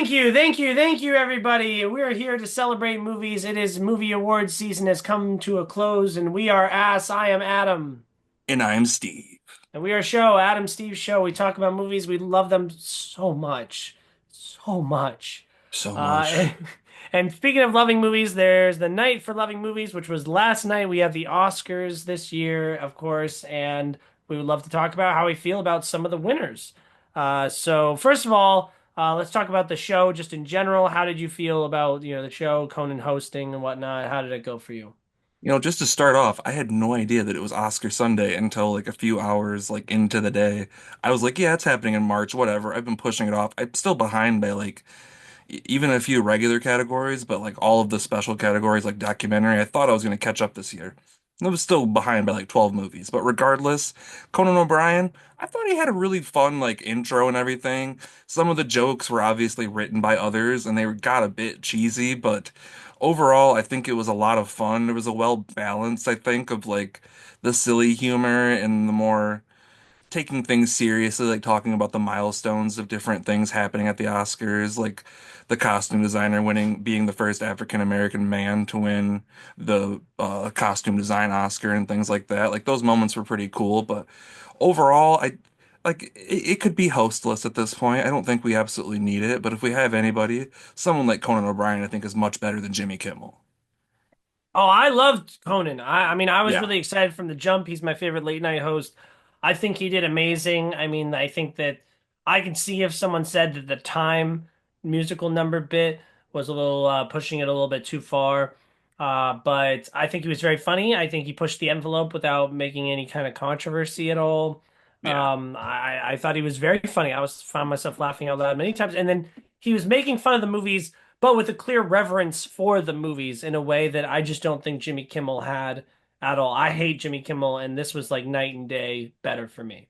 thank you, everybody. We are here to celebrate movies. It is movie awards season has come to a close, and we are Ass. I am Adam, And I'm Steve. and we are show Adam Steve's show. We talk about movies. We love them so much, so much. So much. And, and speaking of loving movies, there's the night for loving movies, which was last night. We have the Oscars this year, of course, and we would love to talk about how we feel about some of the winners. So first of all, let's talk about the show just in general. How did you feel about, the show, Conan hosting and whatnot? How did it go for you? Just to start off, I had no idea that it was Oscar Sunday until like a few hours into the day. I was like, yeah, it's happening in March, whatever. I've been pushing it off. I'm still behind by even a few regular categories, but like all of the special categories like documentary, I thought I was going to catch up this year. I was still behind by like 12 movies, but regardless, Conan O'Brien, I thought he had a really fun intro and everything. Some of the jokes were obviously written by others and they got a bit cheesy, but overall, I think it was a lot of fun. It was a well balanced, I think, of the silly humor and the more taking things seriously, like talking about the milestones of different things happening at the Oscars, like the costume designer winning, being the first African American man to win the costume design Oscar and things like that. Like those moments were pretty cool, but overall, it could be hostless at this point. I don't think we absolutely need it, but if we have anybody, someone like Conan O'Brien, I think is much better than Jimmy Kimmel. Oh, I loved Conan. I mean, I was Yeah. really excited from the jump. He's my favorite late night host. I think he did amazing. I mean, I think that I can see if someone said that the time musical number bit was a little pushing it a little bit too far. But I think he was very funny. I think he pushed the envelope without making any kind of controversy at all. Yeah. I thought he was very funny. Found myself laughing out loud many times. And then he was making fun of the movies but with a clear reverence for the movies in a way that I just don't think Jimmy Kimmel had at all. I hate Jimmy Kimmel, and this was like night and day better for me.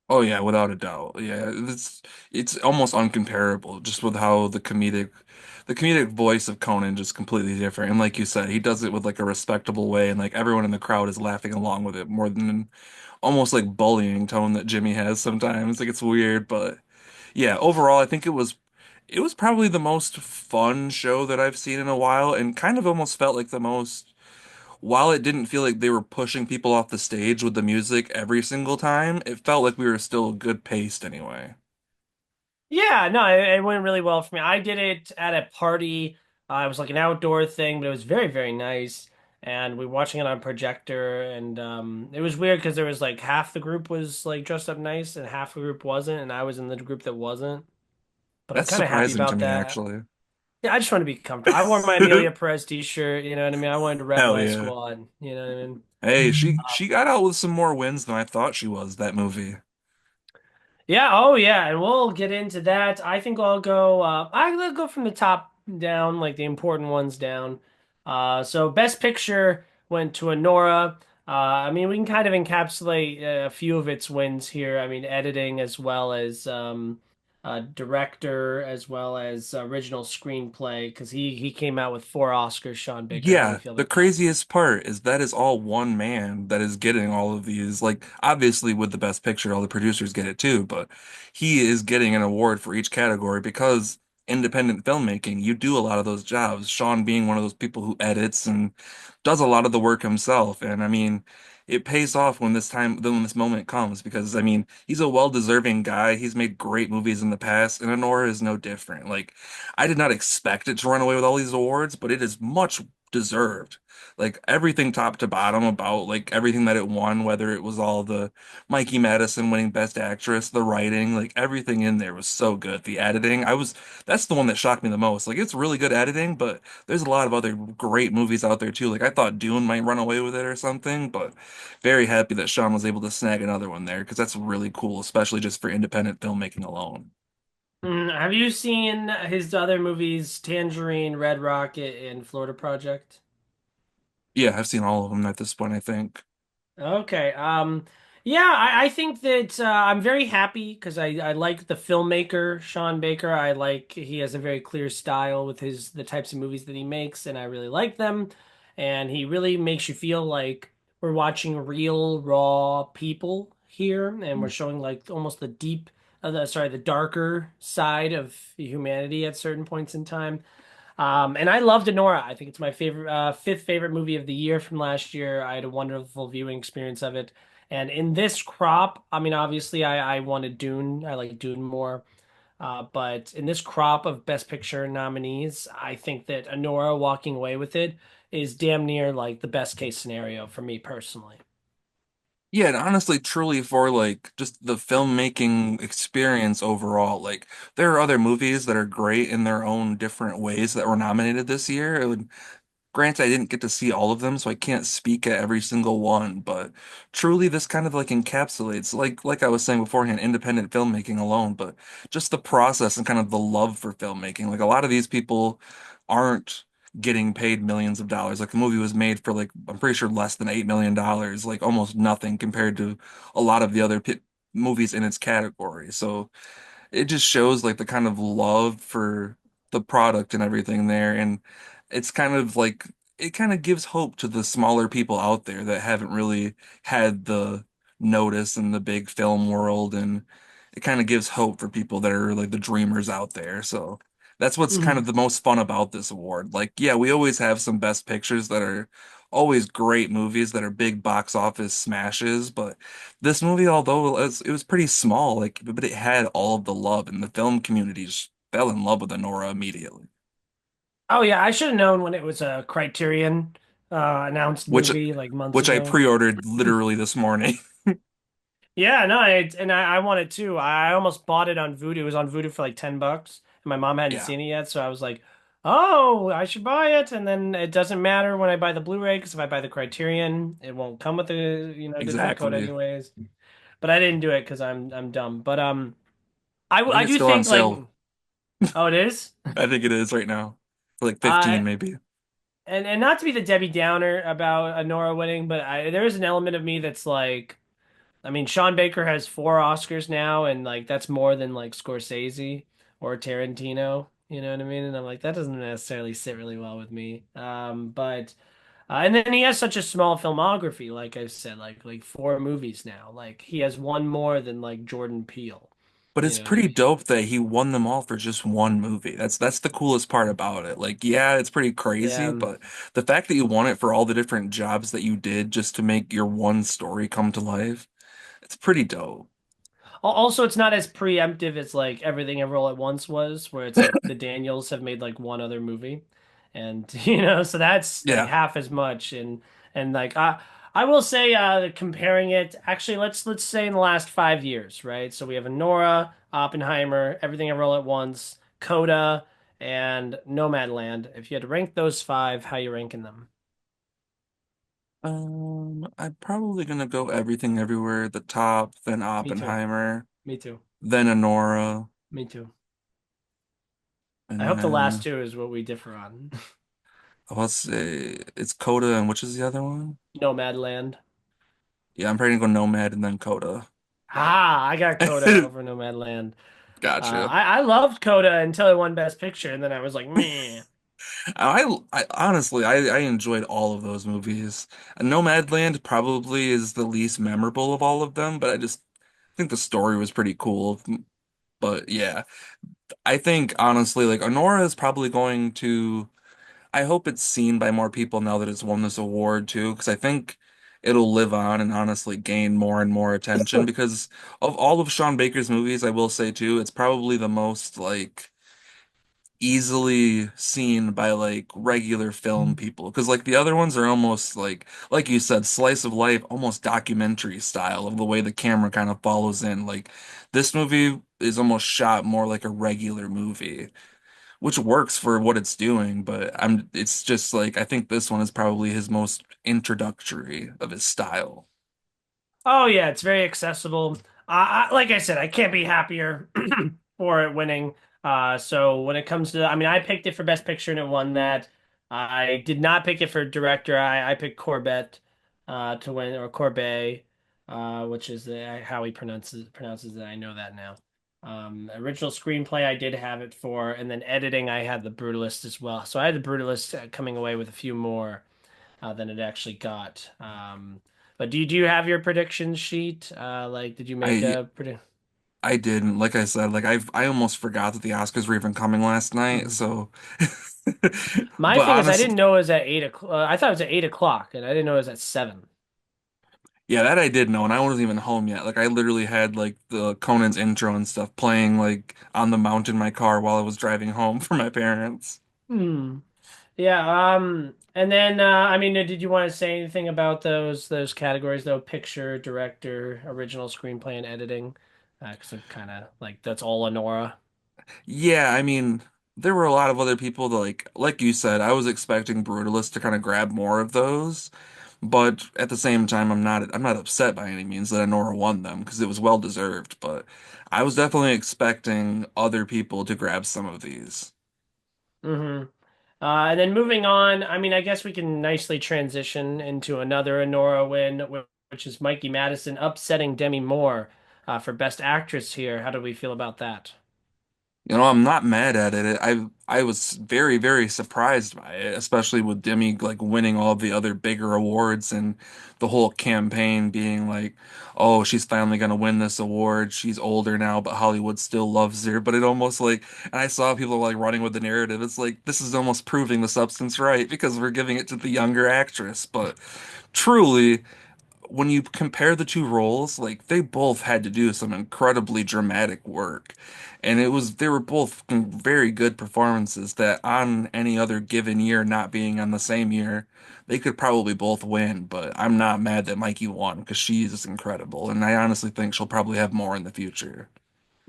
Oh yeah, without a doubt. Yeah, it's almost uncomparable just with how the comedic voice of Conan just completely different. And like you said, he does it with like a respectable way and like everyone in the crowd is laughing along with it more than almost like bullying tone that Jimmy has sometimes. Like it's weird, but yeah, overall I think it was probably the most fun show that I've seen in a while and kind of almost felt like the most while it didn't feel like they were pushing people off the stage with the music every single time, it felt like we were still good paced anyway. Yeah, no, it went really well for me. I did it at a party. It was like an outdoor thing, but it was very, very nice. And we were watching it on projector, and it was weird because there was like half the group was like dressed up nice, and half the group wasn't, and I was in the group that wasn't. But I'm That's kind of happy surprising to about me, that. actually. Yeah, I just want to be comfortable. I wore my Amelia Perez t-shirt, you know what I mean? I wanted to rep Hell my yeah. squad, you know what I mean? Hey, she got out with some more wins than I thought she was, that movie. Yeah, oh yeah, and we'll get into that. I think I'll go from the top down, like the important ones down. So Best Picture went to Anora. I mean, we can kind of encapsulate a few of its wins here. I mean, editing as well as director as well as original screenplay because he came out with 4 Oscars, Sean Baker. How do you Yeah, feel the about that? craziest part is that is all one man that is getting all of these. Like, obviously, with the Best Picture, all the producers get it too, but he is getting an award for each category because independent filmmaking, you do a lot of those jobs. Sean being one of those people who edits and does a lot of the work himself. And I mean, it pays off when this moment comes because I mean, he's a well-deserving guy. He's made great movies in the past, and Honora is no different. Like, I did not expect it to run away with all these awards, but it is much deserved. Like everything top to bottom about like everything that it won, whether it was all the Mikey Madison winning Best Actress, the writing, like everything in there was so good. The editing, that's the one that shocked me the most. Like it's really good editing, but there's a lot of other great movies out there too. Like I thought Dune might run away with it or something, but very happy that Sean was able to snag another one there because that's really cool, especially just for independent filmmaking alone. Have you seen his other movies, Tangerine, Red Rocket, and Florida Project? Yeah, I've seen all of them at this point, I think. Okay. Yeah, I think that I'm very happy because I like the filmmaker, Sean Baker. I like he has a very clear style with the types of movies that he makes, and I really like them. And he really makes you feel like we're watching real, raw people here, and we're showing like almost the deep the darker side of humanity at certain points in time. And I loved Anora. I think it's my favorite, fifth favorite movie of the year from last year. I had a wonderful viewing experience of it. And in this crop, I mean, obviously, I wanted Dune. I like Dune more. But in this crop of Best Picture nominees, I think that Anora walking away with it is damn near like the best case scenario for me personally. Yeah, and honestly, truly for like just the filmmaking experience overall, like there are other movies that are great in their own different ways that were nominated this year. Granted, I didn't get to see all of them, so I can't speak at every single one, but truly this kind of like encapsulates, like I was saying beforehand, independent filmmaking alone, but just the process and kind of the love for filmmaking. Like a lot of these people aren't getting paid millions of dollars. Like the movie was made for like I'm pretty sure less than $8 million, like almost nothing compared to a lot of the other movies in its category. So it just shows like the kind of love for the product and everything there. And it's kind of like it kind of gives hope to the smaller people out there that haven't really had the notice in the big film world. And it kind of gives hope for people that are like the dreamers out there. So that's what's kind of Mhm. the most fun about this award. Like, yeah, we always have some best pictures that are always great movies that are big box office smashes, but this movie, although it was pretty small, like, but it had all of the love, and the film community just fell in love with Anora immediately. Oh yeah, I should have known when it was a Criterion announced Which, movie like months which I ago. pre-ordered literally this morning. Yeah, no, I want it too. I almost bought it on Vudu. It was on Vudu for like $10, and my mom hadn't Yeah, seen it yet, so I was like, "Oh, I should buy it." And then it doesn't matter when I buy the Blu-ray because if I buy the Criterion, it won't come with the discount code exactly. anyways. But I didn't do it because I'm dumb. But I think I it's do still on think like, sale. oh, it is. I think it is right now for like 15 I maybe. and not to be the Debbie Downer about Nora winning, but there is an element of me that's like. I mean, Sean Baker has four Oscars now, and like that's more than like Scorsese or Tarantino. You know what I mean? And I'm like, that doesn't necessarily sit really well with me. But and then he has such a small filmography, like I said, like four movies now. Like he has one more than like Jordan Peele. But You it's know what I pretty mean? dope that he won them all for just one movie. That's the coolest part about it. Like, yeah, it's pretty crazy, Yeah. but the fact that you won it for all the different jobs that you did just to make your one story come to life, it's pretty dope. Also, it's not as preemptive as like Everything Ever All at Once was, where it's like the Daniels have made like one other movie, and so that's like Yeah. half as much. And like I will say, comparing it, actually, let's say in the last 5 years, right? So we have Nora, Oppenheimer, Everything Ever All at Once, Coda, and Nomadland. If you had to rank those five, how you ranking them? I'm probably gonna go Everything Everywhere at the top, then Me too. Oppenheimer, Me too. then Anora, Me too. I and hope the last then two is what we differ on. let's say it's Coda, and which is the other one? Nomadland. Yeah, I'm probably gonna go Nomad and then Coda. Ah, I got Coda over Nomadland. Gotcha. I loved Coda until it won Best Picture, and then I was like, meh. I honestly I enjoyed all of those movies. Nomadland probably is the least memorable of all of them, but I just think the story was pretty cool. But yeah, I think honestly, like Honora is probably going to. I hope it's seen by more people now that it's won this award too, because I think it'll live on and honestly gain more and more attention because of all of Sean Baker's movies, I will say too, it's probably the most like easily seen by like regular film people because like the other ones are almost like you said slice of life almost documentary style of the way the camera kind of follows in like this movie is almost shot more like a regular movie which works for what it's doing, but it's just like I think this one is probably his most introductory of his style. Oh yeah, it's very accessible. Like I said, I can't be happier for it winning. So when it comes to, I mean, I picked it for Best Picture and it won that. I did not pick it for director. I picked Corbett to win, or Corbet, which is how he pronounces it. I know that now. Original screenplay I did have it for, and then editing I had The Brutalist as well. So I had The Brutalist coming away with a few more than it actually got. But do you have your prediction sheet? Like, did you make I a prediction? I didn't. Like I said, like I almost forgot that the Oscars were even coming last night. Mhm. So, My but thing is, I honestly, didn't know it was at 8 o'clock. I thought it was at 8 o'clock, and I didn't know it was at 7. yeah, that I did know, and I wasn't even home yet. Like I literally had like the Conan's intro and stuff playing like on the mount in my car while I was driving home for my parents. Hmm. Yeah. And then, I mean, did you want to say anything about those categories though? Picture, director, original screenplay, and editing? Because I'm kind of like that's all Honora. Yeah, I mean, there were a lot of other people that like you said, I was expecting Brutalist to kind of grab more of those, but at the same time, I'm not upset by any means that Anora won them because it was well deserved, but I was definitely expecting other people to grab some of these. Mm-hmm. And then moving on, I mean, I guess we can nicely transition into another Honora win, which is Mikey Madison upsetting Demi Moore for Best Actress here. How do we feel about that? You know, I'm not mad at it. I was very, very surprised by it, especially with Demi like winning all the other bigger awards and the whole campaign being like, "Oh, she's finally gonna win this award. She's older now, but Hollywood still loves her." But it almost like, and I saw people like running with the narrative. It's like this is almost proving the substance right because we're giving it to the younger actress. But truly, when you compare the two roles, like they both had to do some incredibly dramatic work. And they were both very good performances that on any other given year, not being on the same year, they could probably both win. But I'm not mad that Mikey won because she is incredible. And I honestly think she'll probably have more in the future.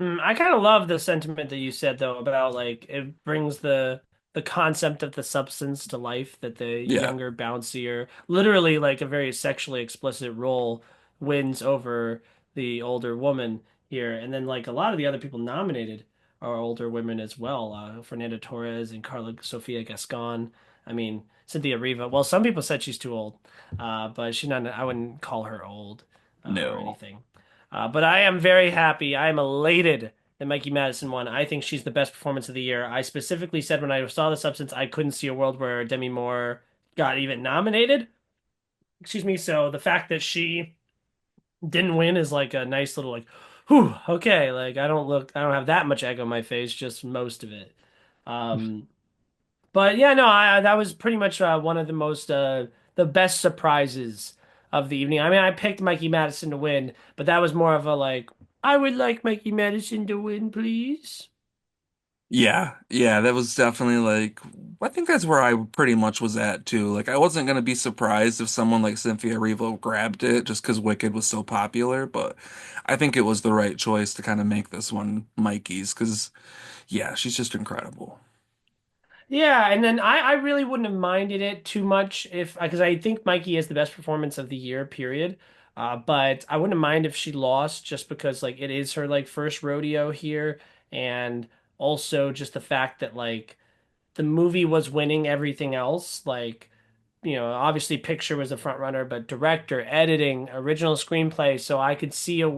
I kind of love the sentiment that you said though about like it brings the concept of the substance to life that the Yeah. younger, bouncier, literally like a very sexually explicit role wins over the older woman here. And then like a lot of the other people nominated are older women as well. Fernanda Torres and Carla Sofia Gascon. I mean, Cynthia Riva. Well, some people said she's too old, but she's not. I wouldn't call her old or No. anything. But I am very happy. I am elated that Mikey Madison won. I think she's the best performance of the year. I specifically said when I saw the substance, I couldn't see a world where Demi Moore got even nominated. Excuse me. So the fact that she didn't win is like a nice little like, whew, okay. Like I don't have that much egg on my face, just most of it. Um, but yeah, no, that was pretty much one of the best surprises of the evening. I mean, I picked Mikey Madison to win, but that was more of a like, I would like Mikey Madison to win, please. Yeah, yeah, that was definitely like I think that's where I pretty much was at too. Like I wasn't gonna be surprised if someone like Cynthia Erivo grabbed it just because Wicked was so popular, but I think it was the right choice to kind of make this one Mikey's because yeah, she's just incredible. Yeah, and then I really wouldn't have minded it too much if because I think Mikey is the best performance of the year, period. But I wouldn't mind if she lost just because like it is her like first rodeo here, and also just the fact that like the movie was winning everything else. Like, obviously picture was the front runner, but director, editing, original screenplay. So I could see and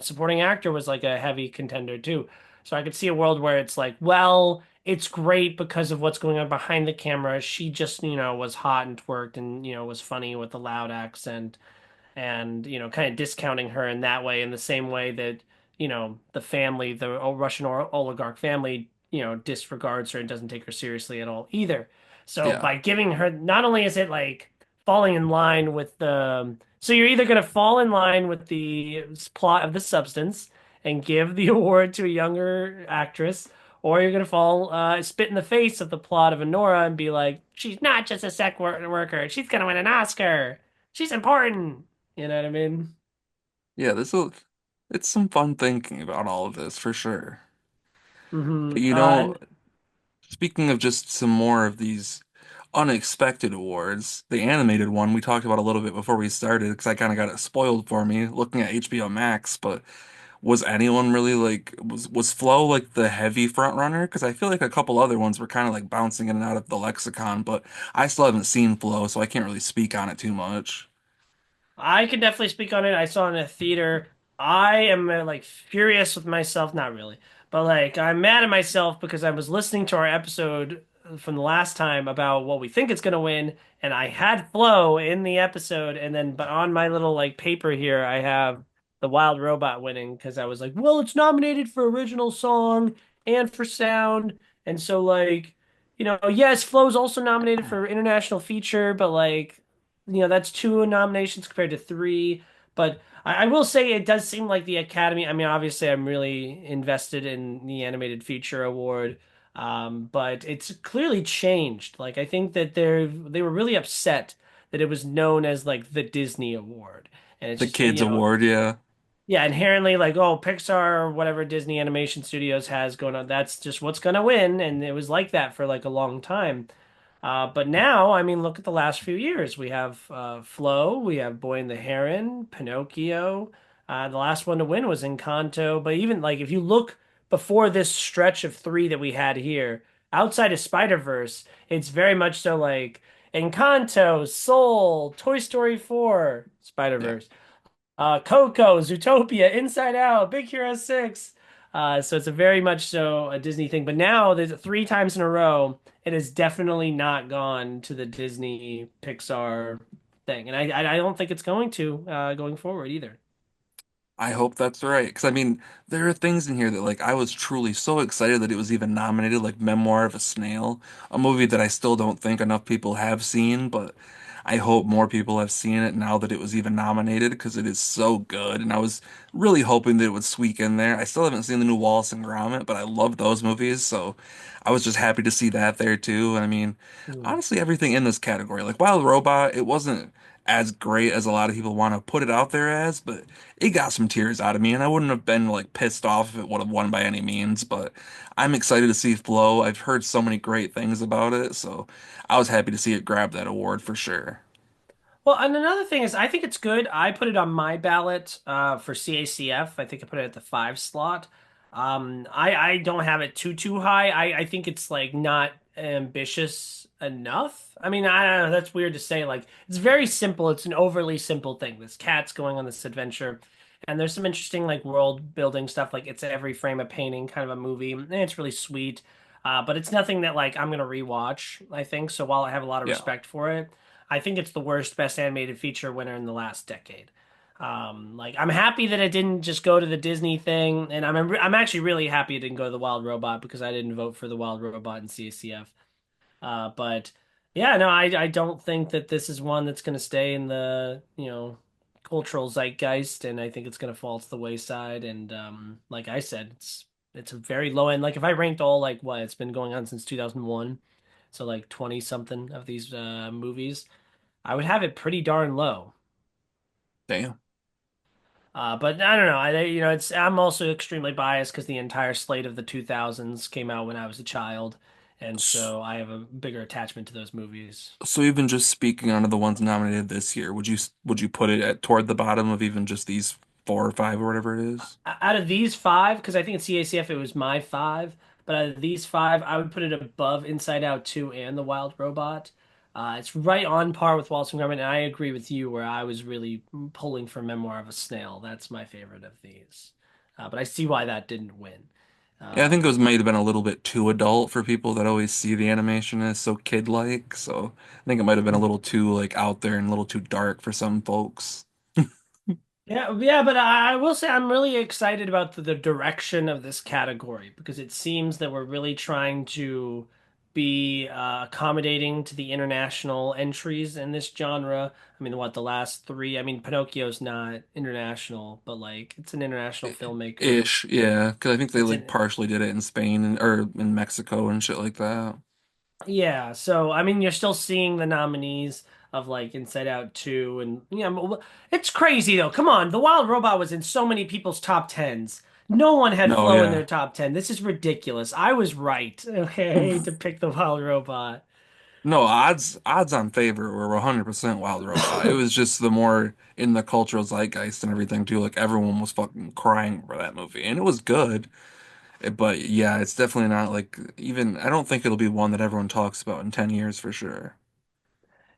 a supporting actor was like a heavy contender too. So I could see a world where it's like, well, it's great because of what's going on behind the camera. She just, was hot and twerked and, was funny with the loud accent and kind of discounting her in that way, in the same way that the family, the Russian oligarch family, disregards her and doesn't take her seriously at all either. So Yeah. by giving her, not only is it like falling in line with the, so you're either going to fall in line with the plot of the substance and give the award to a younger actress, or you're going to fall spit in the face of the plot of Honora and be like, she's not just a worker, she's going to win an Oscar. She's important. You know what I mean? Yeah, it's some fun thinking about all of this for sure. Hmm. But And speaking of just some more of these unexpected awards, the animated one we talked about a little bit before we started because I kind of got it spoiled for me looking at HBO Max, but was anyone really like was Flow like the heavy front runner? Because I feel like a couple other ones were kind of like bouncing in and out of the lexicon, but I still haven't seen Flow, so I can't really speak on it too much. I can definitely speak on it. I saw it in a theater. I am like furious with myself. Not really, but like I'm mad at myself because I was listening to our episode from the last time about what we think it's gonna win, and I had Flow in the episode, and then but on my little like paper here, I have the Wild Robot winning because I was like, well, it's nominated for original song and for sound. And so like, yes, Flow's also nominated for international feature, but like, that's two nominations compared to three. But I will say it does seem like the Academy, I mean, obviously I'm really invested in the animated feature award. But it's clearly changed. Like I think that they were really upset that it was known as like the Disney Award. And it's The just, Kids Award, yeah. yeah, inherently like, oh, Pixar or whatever Disney Animation Studios has going on, that's just what's gonna win. And it was like that for like a long time. But now, I mean, look at the last few years. We have Flo, we have Boy and the Heron, Pinocchio. The last one to win was Encanto. But even like if you look before this stretch of three that we had here, outside of Spider-Verse, it's very much so like Encanto, Soul, Toy Story 4, Yeah. Spider-Verse. Coco, Zootopia, Inside Out, Big Hero 6. So it's a very much so a Disney thing. But now there's three times in a row, it has definitely not gone to the Disney Pixar thing. And I don't think it's going to going forward either. I hope that's right. Because I mean, there are things in here that like I was truly so excited that it was even nominated, like Memoir of a Snail, a movie that I still don't think enough people have seen, but I hope more people have seen it now that it was even nominated because it is so good. And I was really hoping that it would squeak in there. I still haven't seen the new Wallace and Gromit, but I love those movies, so I was just happy to see that there too. I mean, Hmm. honestly, everything in this category, like Wild Robot, it wasn't as great as a lot of people want to put it out there as, but it got some tears out of me, and I wouldn't have been like pissed off if it would have won by any means. But I'm excited to see Flow. I've heard so many great things about it, so I was happy to see it grab that award for sure. Well, and another thing is, I think it's good. I put it on my ballot for CACF. I think I put it at the five slot. I don't have it too high. I think it's like not ambitious enough. I mean, I don't know. That's weird to say. Like, it's very simple. It's an overly simple thing. This cat's going on this adventure, and there's some interesting like world building stuff. Like, it's every frame a painting kind of a movie, and it's really sweet. But it's nothing that like I'm gonna rewatch, I think. So while I have a lot of Yeah. respect for it. I think it's the worst best animated feature winner in the last decade. Like I'm happy that it didn't just go to the Disney thing, and I'm actually really happy it didn't go to the Wild Robot because I didn't vote for the Wild Robot in CACF. But yeah, no, I don't think that this is one that's going to stay in the cultural zeitgeist, and I think it's going to fall to the wayside. And like I said, it's a very low end. Like if I ranked all like what it's been going on since 2001, so like 20 something of these movies. I would have it pretty darn low. Damn. But I don't know. I'm also extremely biased because the entire slate of the 2000s came out when I was a child, and S- so I have a bigger attachment to those movies. So even just speaking on the ones nominated this year, would you put it at toward the bottom of even just these four or five or whatever it is? Out of these five, because I think in CACF it was my five, but out of these five, I would put it above Inside Out 2 and The Wild Robot. It's right on par with Wallace and Gromit, and I agree with you where I was really pulling for Memoir of a Snail. That's my favorite of these. But I see why that didn't win. Yeah, I think those Um, might have been a little bit too adult for people that always see the animation as so kid-like. So I think it might have been a little too like out there and a little too dark for some folks. yeah, but I will say I'm really excited about the direction of this category because it seems that we're really trying to be accommodating to the international entries in this genre. I mean, what the last three? I mean, Pinocchio's not international, but like it's an international filmmaker. Ish, yeah, because I think they It's like an partially did it in Spain and or in Mexico and shit like that. Yeah, so I mean, you're still seeing the nominees of like Inside Out 2, and it's crazy though. Come on, The Wild Robot was in so many people's top tens. No one had No, Flow in their yeah. top 10. This is ridiculous. I was right, okay, to pick The Wild Robot. No, odds on favor were 100% Wild Robot. It was just the more in the cultural zeitgeist and everything too. Like everyone was fucking crying for that movie, and it was good. But yeah, it's definitely not like even I don't think it'll be one that everyone talks about in 10 years for sure.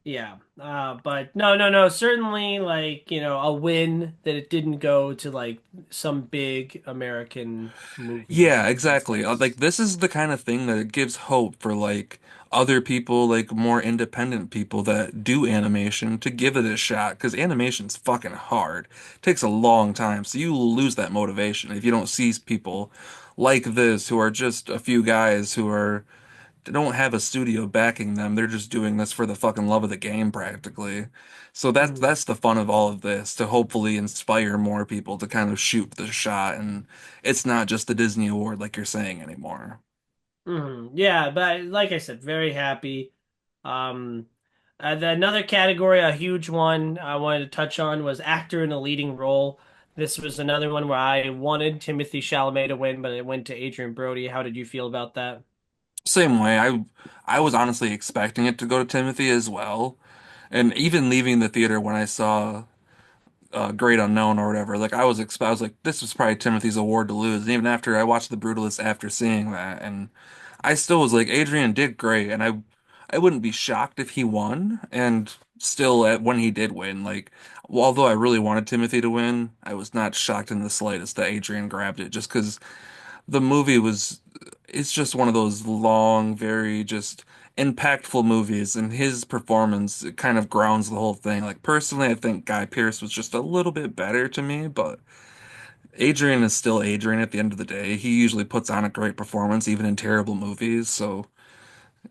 Yeah, but no, certainly like a win that it didn't go to like some big American movie Yeah, exactly. Like instance. this is the kind of thing that it gives hope for like other people, like more independent people that do animation, to give it a shot because animation's fucking hard. It takes a long time, so you lose that motivation if you don't see people like this who are just a few guys who are they don't have a studio backing them. They're just doing this for the fucking love of the game practically. So Mhm. that's the fun of all of this, to hopefully inspire more people to kind of shoot the shot, and it's not just the Disney Award like you're saying anymore. Yeah, but like I said, very happy. Um, another category, a huge one I wanted to touch on was actor in a leading role. This was another one where I wanted Timothy Chalamet to win, but it went to Adrian Brody. How did you feel about that? Same way. I was honestly expecting it to go to Timothy as well. And even leaving the theater when I saw Great Unknown or whatever, like I was like, this was probably Timothy's award to lose. And even after I watched The Brutalist after seeing that, and I still was like, Adrian did great, and I wouldn't be shocked if he won. And still, when he did win, like, although I really wanted Timothy to win, I was not shocked in the slightest that Adrian grabbed it, just because the movie was, it's just one of those long, very just impactful movies, and his performance it kind of grounds the whole thing. Like personally, I think Guy Pearce was just a little bit better to me, but Adrian is still Adrian at the end of the day. He usually puts on a great performance even in terrible movies, so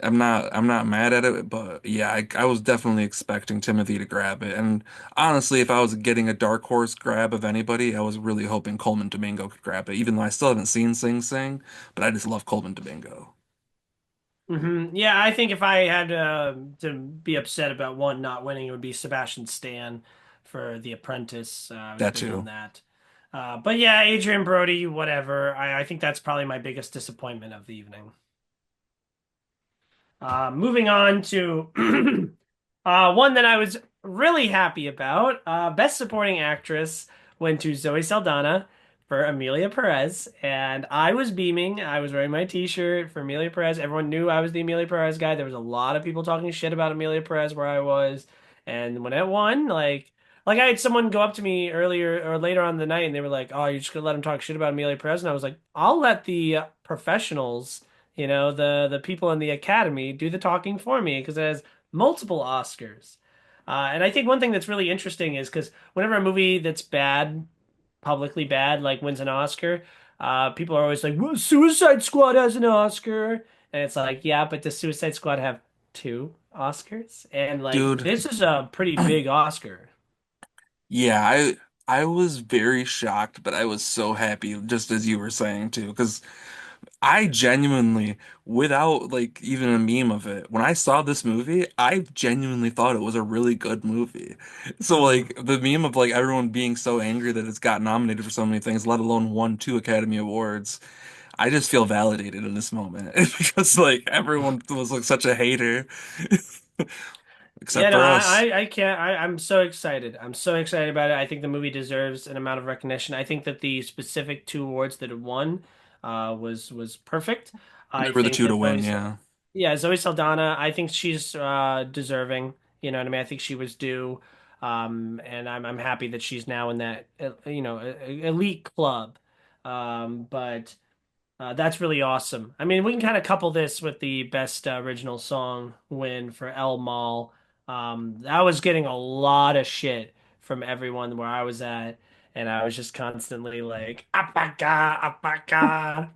I'm not mad at it, but yeah, I was definitely expecting Timothy to grab it. And honestly, if I was getting a dark horse grab of anybody, I was really hoping Coleman Domingo could grab it, even though I still haven't seen Sing Sing, but I just love Coleman Domingo. Yeah, I think if I had to be upset about one not winning, it would be Sebastian Stan for The Apprentice. I was That big on too. that. But yeah, Adrian Brody, whatever. I think that's probably my biggest disappointment of the evening. Moving on to one that I was really happy about. Best Supporting Actress went to Zoe Saldana for Amelia Perez, and I was beaming. I was wearing my t-shirt for Amelia Perez. Everyone knew I was the Amelia Perez guy. There was a lot of people talking shit about Amelia Perez where I was, and when it won, like I had someone go up to me earlier or later on in the night, and they were like, "Oh, you're just gonna let him talk shit about Amelia Perez?" And I was like, "I'll let the professionals." The people in the Academy do the talking for me because it has multiple Oscars. And I think one thing that's really interesting is because whenever a movie that's bad, publicly bad, like wins an Oscar, people are always like, well, Suicide Squad has an Oscar. And it's like, yeah, but does Suicide Squad have two Oscars? And like, Dude, this is a pretty big Oscar. yeah, I was very shocked, but I was so happy, just as you were saying too, because I genuinely, without like even a meme of it, when I saw this movie, I genuinely thought it was a really good movie. So Mhm. like the meme of like everyone being so angry that it's got nominated for so many things, let alone won two Academy Awards, I just feel validated in this moment because like everyone was like such a hater, except Yeah, no, for us. I can't. I'm so excited. I'm so excited about it. I think the movie deserves an amount of recognition. I think that the specific two awards that it won was perfect. They I were the think two to that win, yeah. yeah, Zoe Saldana, I think she's deserving. You know what I mean? I think she was due. And I'm happy that she's now in that elite club. But that's really awesome. I mean, we can kind of couple this with the best original song win for El Mal. I was getting a lot of shit from everyone where I was at, and I was just constantly like, "Apaka, apaka."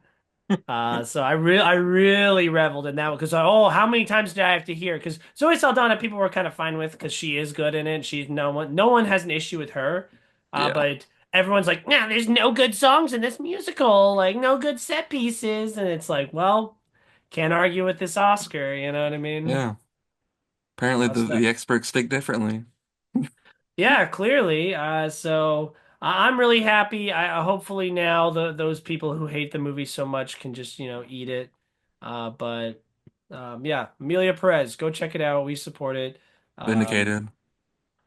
So I really reveled in that one because oh, how many times did I have to hear? Because Zoe Saldana, people were kind of fine with because she is good in it. She's no one has an issue with her. Yeah. But everyone's like, nah, there's no good songs in this musical, like no good set pieces, and it's like, well, can't argue with this Oscar, you know what I mean? Yeah. Apparently So the experts think differently. yeah, clearly. So I'm really happy. Hopefully now those people who hate the movie so much can just, eat it. But yeah, Amelia Perez, go check it out. We support it. Um, Vindicated.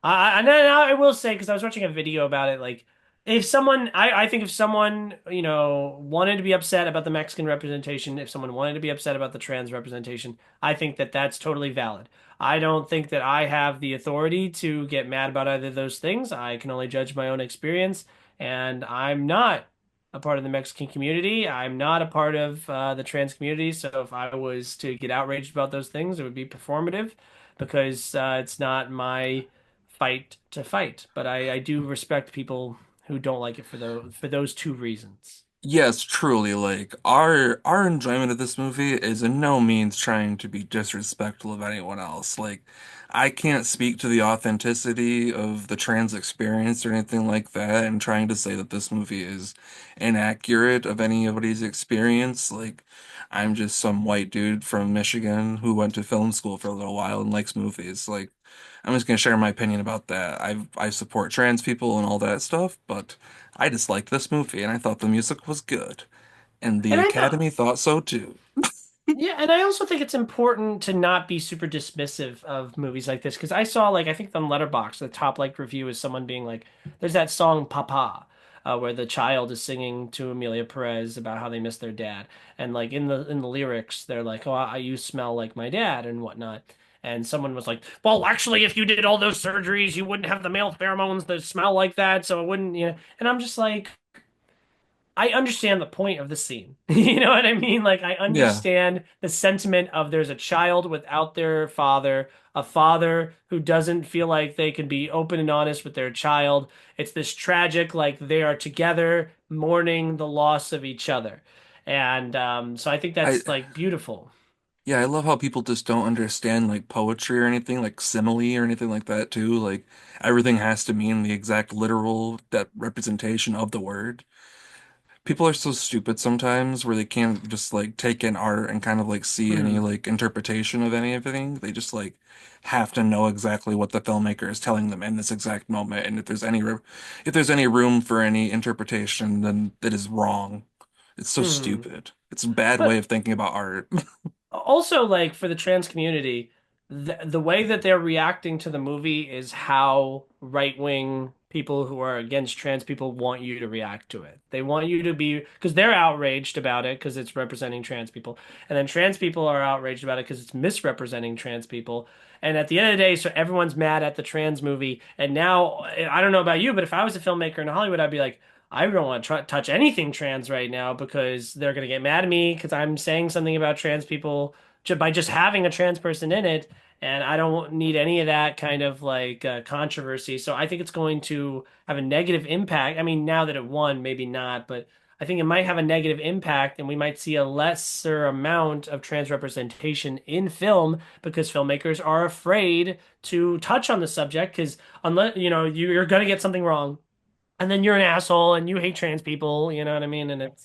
and then I will say, because I was watching a video about it, like if someone, I think if someone, wanted to be upset about the Mexican representation, if someone wanted to be upset about the trans representation, I think that that's totally valid. I don't think that I have the authority to get mad about either of those things. I can only judge my own experience, and I'm not. a part of the Mexican community. I'm not a part of the trans community, so if I was to get outraged about those things, it would be performative because it's not my fight to fight. But I do respect people who don't like it for those two reasons. Yes, truly, like our enjoyment of this movie is in no means trying to be disrespectful of anyone else. Like, I can't speak to the authenticity of the trans experience or anything like that, and trying to say that this movie is inaccurate of anybody's experience. Like, I'm just some white dude from Michigan who went to film school for a little while and likes movies. Like, I'm just gonna share my opinion about that. I support trans people and all that stuff, but I disliked this movie and I thought the music was good. And the And I thought Academy thought so too. Yeah, and I also think it's important to not be super dismissive of movies like this because I saw like I think on Letterboxd the top like review is someone being like, "There's that song Papa," where the child is singing to Amelia Perez about how they miss their dad, and like in the lyrics they're like, "Oh, you smell like my dad" and whatnot. And someone was like, "Well, actually, if you did all those surgeries, you wouldn't have the male pheromones that smell like that, so it wouldn't, you know." And I'm just like, I understand the point of the scene. You know what I mean? Like, I Yeah. understand the sentiment of there's a child without their father, a father who doesn't feel like they can be open and honest with their child. It's this tragic, like, they are together mourning the loss of each other. And so I think I that's like beautiful. yeah, I love how people just don't understand like poetry or anything, like simile or anything like that too. Like everything has to mean the exact literal that representation of the word. People are so stupid sometimes where they can't just like take in art and kind of like see any Mhm. like interpretation of anything. They just like have to know exactly what the filmmaker is telling them in this exact moment. And if there's any room for any interpretation, then that is wrong. It's so Mhm. stupid. It's a bad way But of thinking about art. also, like for the trans community, the way that they're reacting to the movie is how right-wing people who are against trans people want you to react to it. They want you to be because they're outraged about it because it's representing trans people, and then trans people are outraged about it because it's misrepresenting trans people. And at the end of the day, so everyone's mad at the trans movie. And now, I don't know about you, but if I was a filmmaker in Hollywood, I'd be like, I don't want to touch anything trans right now because they're going to get mad at me because I'm saying something about trans people by just having a trans person in it. And I don't need any of that kind of like controversy. So I think it's going to have a negative impact. I mean, now that it won, maybe not, but I think it might have a negative impact and we might see a lesser amount of trans representation in film because filmmakers are afraid to touch on the subject because unless, you're going to get something wrong and then you're an asshole and you hate trans people, you know what I mean? And it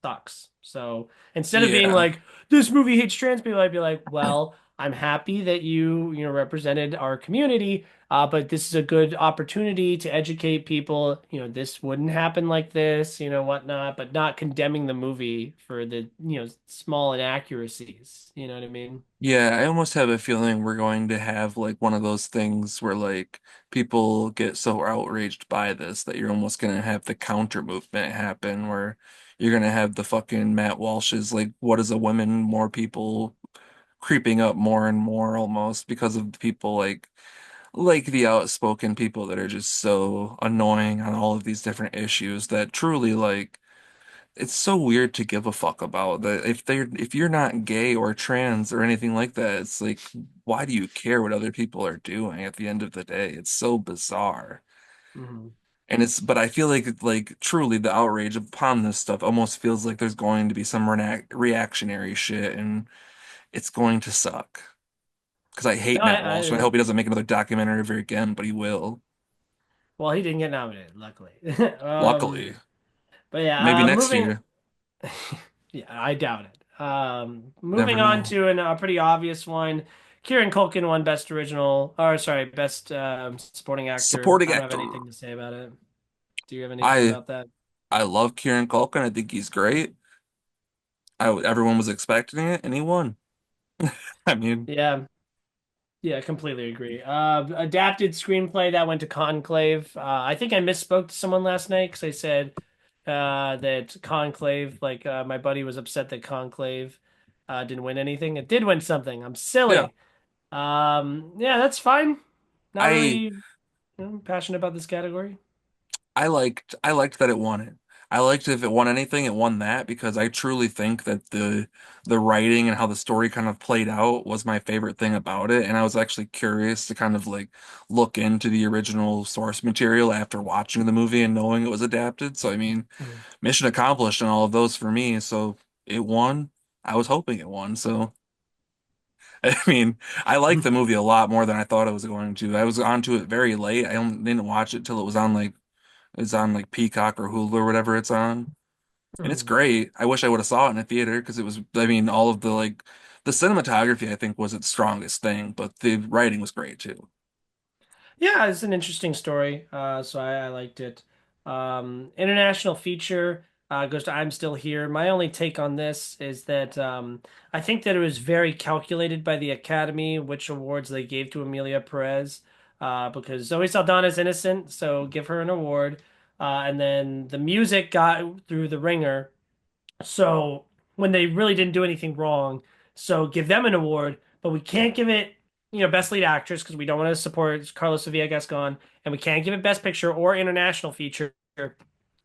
sucks. So instead of being Yeah. like, this movie hates trans people, I'd be like, well, I'm happy that you represented our community, but this is a good opportunity to educate people. This wouldn't happen like this, whatnot, but not condemning the movie for the, small inaccuracies. You know what I mean? Yeah, I almost have a feeling we're going to have like one of those things where like people get so outraged by this that you're almost gonna have the counter movement happen where you're gonna have the fucking Matt Walsh's like what is a woman, more people creeping up more and more almost because of the people like the outspoken people that are just so annoying on all of these different issues that truly like it's so weird to give a fuck about that if you're not gay or trans or anything like that, it's like why do you care what other people are doing at the end of the day? It's so bizarre. Mhm. And it's but I feel like truly the outrage upon this stuff almost feels like there's going to be some reactionary shit and it's going to suck. Because I No, hate Matt Walsh and I hope he doesn't make another documentary ever again, but he will. well, he didn't get nominated, luckily. Luckily. But yeah, Maybe next moving. year. Yeah, I doubt it. Never Moving on know. to a pretty obvious one. Kieran Culkin won Best Original, or sorry, Best Supporting Actor. Supporting I don't have actor. anything to say about it. Do you have anything I about that? I love Kieran Culkin. I think he's great. Everyone was expecting it, and he won. I mean, Yeah, yeah, completely agree. Adapted screenplay that went to Conclave. I think I misspoke to someone last night because I said that Conclave, like my buddy was upset that Conclave didn't win anything. It did win something. I'm yeah, silly. Yeah, that's fine. Not really, I passionate about this category. I liked that it won it. I liked if it won anything, it won that because I truly think that the writing and how the story kind of played out was my favorite thing about it. And I was actually curious to kind of like look into the original source material after watching the movie and knowing it was adapted. So I mean, Mhm. mission accomplished and all of those for me. So it won. I was hoping it won. So I mean, I liked the movie a lot more than I thought I was going to. I was onto it very late. Didn't watch it till it was on like Peacock or Hulu or whatever it's on. And it's Mhm. great. I wish I would have saw it in a theater because it was, I mean, all of the like the cinematography I think was its strongest thing, but the writing was great too. Yeah, it's an interesting story. So I liked it. International feature goes to I'm Still Here. My only take on this is that I think that it was very calculated by the Academy which awards they gave to Amelia Perez, because Zoe Saldana's innocent, so give her an award. And then the music got through the ringer. So when they really didn't do anything wrong, so give them an award, but we can't give it, best lead actress because we don't want to support Carlos Sevilla Gascon, and we can't give it best picture or international feature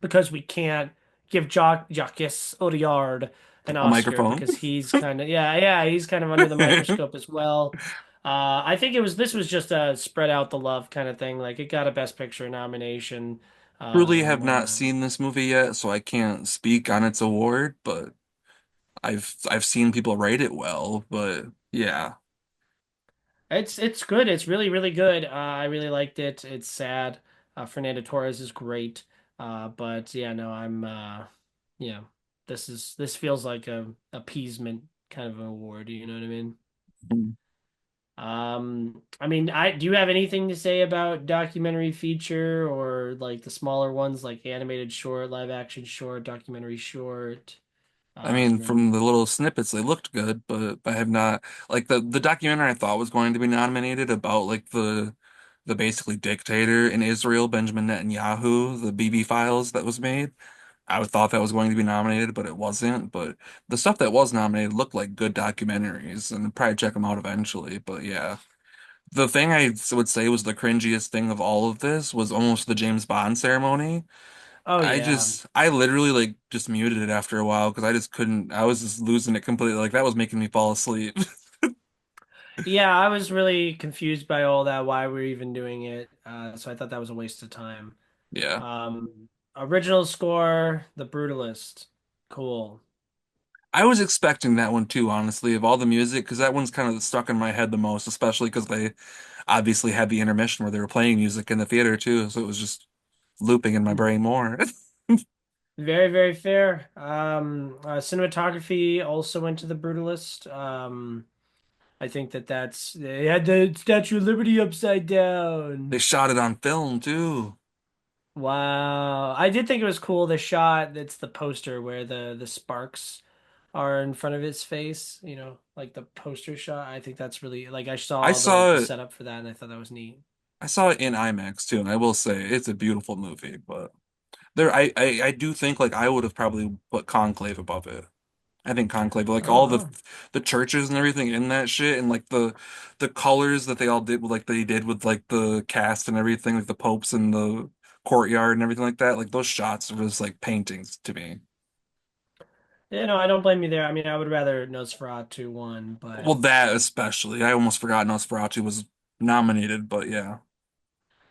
because we can't give Jacques Audiard an A Oscar microphone. because he's kind of he's kind of under the microscope as well. I think this was just a spread out the love kind of thing. Like it got a best picture nomination Truly and have not whatnot. seen this movie yet, so I can't speak on its award, but I've seen people rate it well, but yeah. It's good. It's really really good. I really liked it. It's sad. Fernando Torres is great. But yeah, no, yeah, this feels like a appeasement kind of an award. You know what I mean? I mean, I do you have anything to say about documentary feature or like the smaller ones like animated short, live action short, documentary short? I mean, from And the little snippets, they looked good, but I have not like the documentary I thought was going to be nominated about like the basically dictator in Israel, Benjamin Netanyahu, the BB files that was made. I would thought that was going to be nominated, but it wasn't. But the stuff that was nominated looked like good documentaries, and I'd probably check them out eventually. But yeah, the thing I would say was the cringiest thing of all of this was almost the James Bond ceremony. oh yeah. I literally like just muted it after a while because I just couldn't. I was just losing it completely. Like that was making me fall asleep. Yeah, I was really confused by all that, why we're even doing it. So I thought that was a waste of time. Yeah. Original score, The Brutalist. Cool. I was expecting that one too, honestly, of all the music, because that one's kind of stuck in my head the most, especially because they obviously had the intermission where they were playing music in the theater too, so it was just looping in my brain more. Very, very fair. Cinematography also went to The Brutalist. I think that's they had the Statue of Liberty upside They down. shot it on film too. Wow. I did think it was cool the shot that's the poster where the sparks are in front of his face, like the poster shot. I think that's really like I I saw the saw the it. setup for that and I thought that was neat. I saw it in IMAX too, and I will say it's a beautiful movie. But I do think like I would have probably put Conclave above it. I think Conclave, like all Oh. the churches and everything in that shit, and like the colors that they all did, like they did with like the cast and everything, like the popes and the courtyard and everything like that. Like those shots were just like paintings to me. I don't blame you there. I mean, I would rather Nosferatu won, but Well, that especially, I almost forgot Nosferatu was nominated, but yeah,